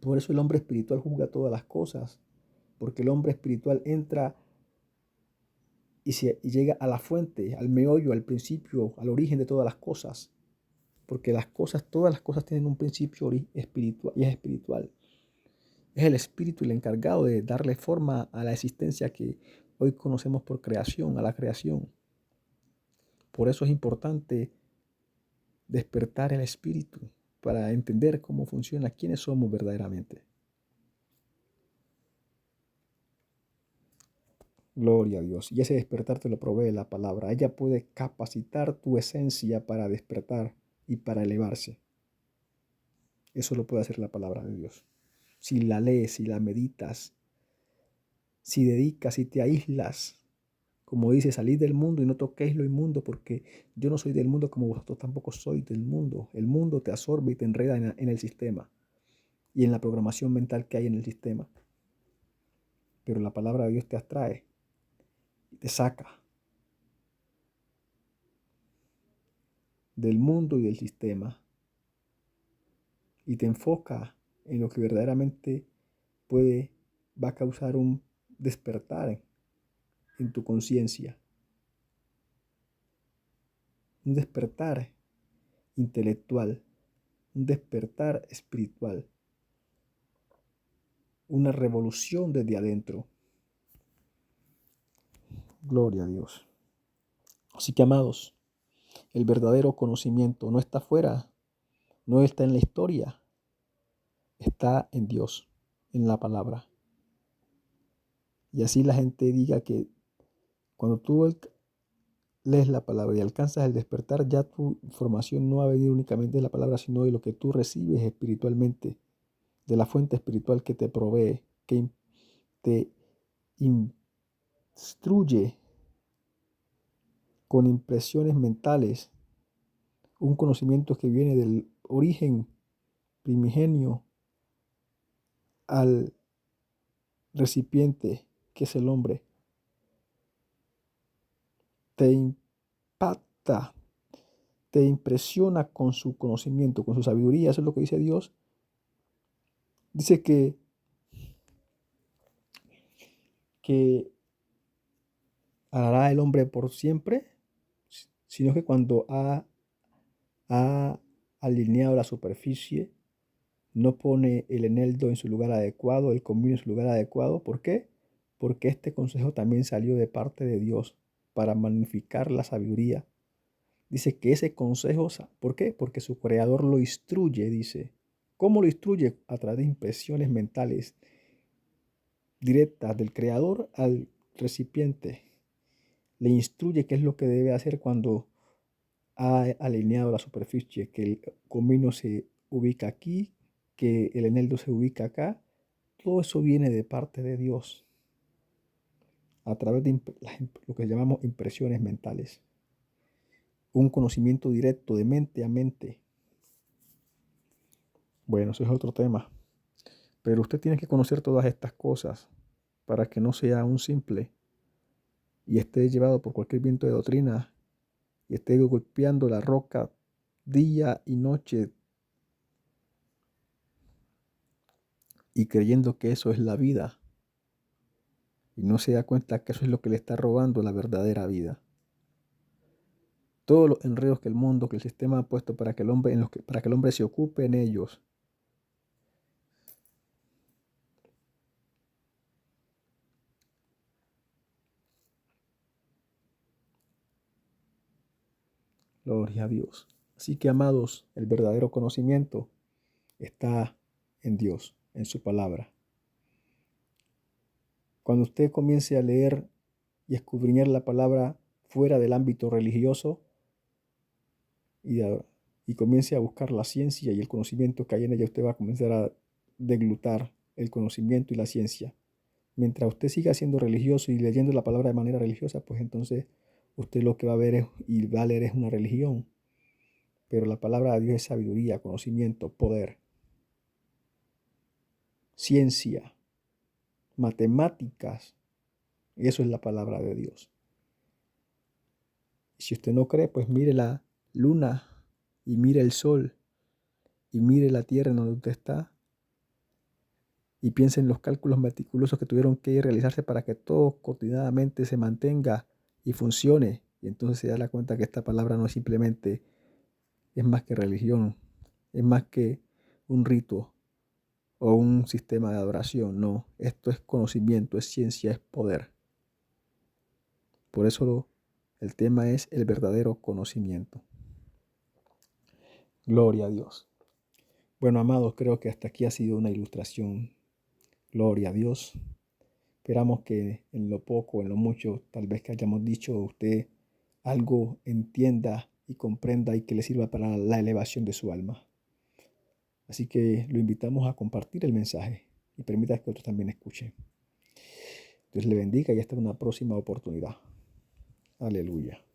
Por eso el hombre espiritual juzga todas las cosas, porque el hombre espiritual entra y llega a la fuente, al meollo, al principio, al origen de todas las cosas. Porque todas las cosas tienen un principio espiritual y es espiritual. Es el espíritu el encargado de darle forma a la existencia que hoy conocemos por creación, a la creación. Por eso es importante despertar el espíritu para entender cómo funciona, quiénes somos verdaderamente. Gloria a Dios. Y ese despertar te lo provee la palabra. Ella puede capacitar tu esencia para despertar y para elevarse. Eso lo puede hacer la palabra de Dios. Si la lees, si la meditas, si dedicas, si te aíslas, como dice, salid del mundo y no toquéis lo inmundo, porque yo no soy del mundo como vosotros tampoco sois del mundo. El mundo te absorbe y te enreda en el sistema y en la programación mental que hay en el sistema. Pero la palabra de Dios te atrae y te saca del mundo y del sistema y te enfoca en lo que verdaderamente va a causar un despertar en tu conciencia, un despertar intelectual, un despertar espiritual, una revolución desde adentro. Gloria a Dios. Así que, amados, el verdadero conocimiento no está afuera, no está en la historia, está en Dios, en la palabra. Y así la gente diga que cuando tú lees la palabra y alcanzas el despertar, ya tu información no va a venir únicamente de la palabra, sino de lo que tú recibes espiritualmente, de la fuente espiritual que te provee, que te instruye con impresiones mentales, un conocimiento que viene del origen primigenio al recipiente que es el hombre. Te impacta, te impresiona con su conocimiento, con su sabiduría. Eso es lo que dice Dios. Dice que hará el hombre por siempre, sino que cuando ha alineado la superficie, no pone el eneldo en su lugar adecuado, el comino en su lugar adecuado. ¿Por qué? Porque este consejo también salió de parte de Dios para magnificar la sabiduría. Dice que ese consejo, ¿por qué? Porque su creador lo instruye, dice. ¿Cómo lo instruye? A través de impresiones mentales directas del creador al recipiente. Le instruye qué es lo que debe hacer cuando ha alineado la superficie, que el comino se ubica aquí, que el eneldo se ubica acá. Todo eso viene de parte de Dios a través de lo que llamamos impresiones mentales. Un conocimiento directo de mente a mente. Bueno, eso es otro tema. Pero usted tiene que conocer todas estas cosas para que no sea un simple y esté llevado por cualquier viento de doctrina y esté golpeando la roca día y noche y creyendo que eso es la vida y no se da cuenta que eso es lo que le está robando la verdadera vida. Todos los enredos que el mundo, que el sistema ha puesto para que el hombre, para que el hombre se ocupe en ellos. Gloria a Dios. Así que, amados, el verdadero conocimiento está en Dios, en su palabra. Cuando usted comience a leer y escudriñar la palabra fuera del ámbito religioso, y comience a buscar la ciencia y el conocimiento que hay en ella, usted va a comenzar a deglutar el conocimiento y la ciencia. Mientras usted siga siendo religioso y leyendo la palabra de manera religiosa, pues entonces usted lo que va a ver y va a leer es una religión. Pero la palabra de Dios es sabiduría, conocimiento, poder, ciencia, matemáticas. Eso es la palabra de Dios. Si usted no cree, pues mire la luna y mire el sol y mire la tierra en donde usted está y piense en los cálculos meticulosos que tuvieron que realizarse para que todo cotidianamente se mantenga y funcione. Y entonces se da cuenta que esta palabra no es simplemente, es más que religión, es más que un rito o un sistema de adoración. No, esto es conocimiento, es ciencia, es poder. Por eso el tema es el verdadero conocimiento. Gloria a Dios. Bueno, amados, creo que hasta aquí ha sido una ilustración. Gloria a Dios. Esperamos que en lo poco, en lo mucho, tal vez que hayamos dicho, usted algo entienda y comprenda y que le sirva para la elevación de su alma. Así que lo invitamos a compartir el mensaje y permita que otros también escuchen. Dios le bendiga y hasta una próxima oportunidad. Aleluya.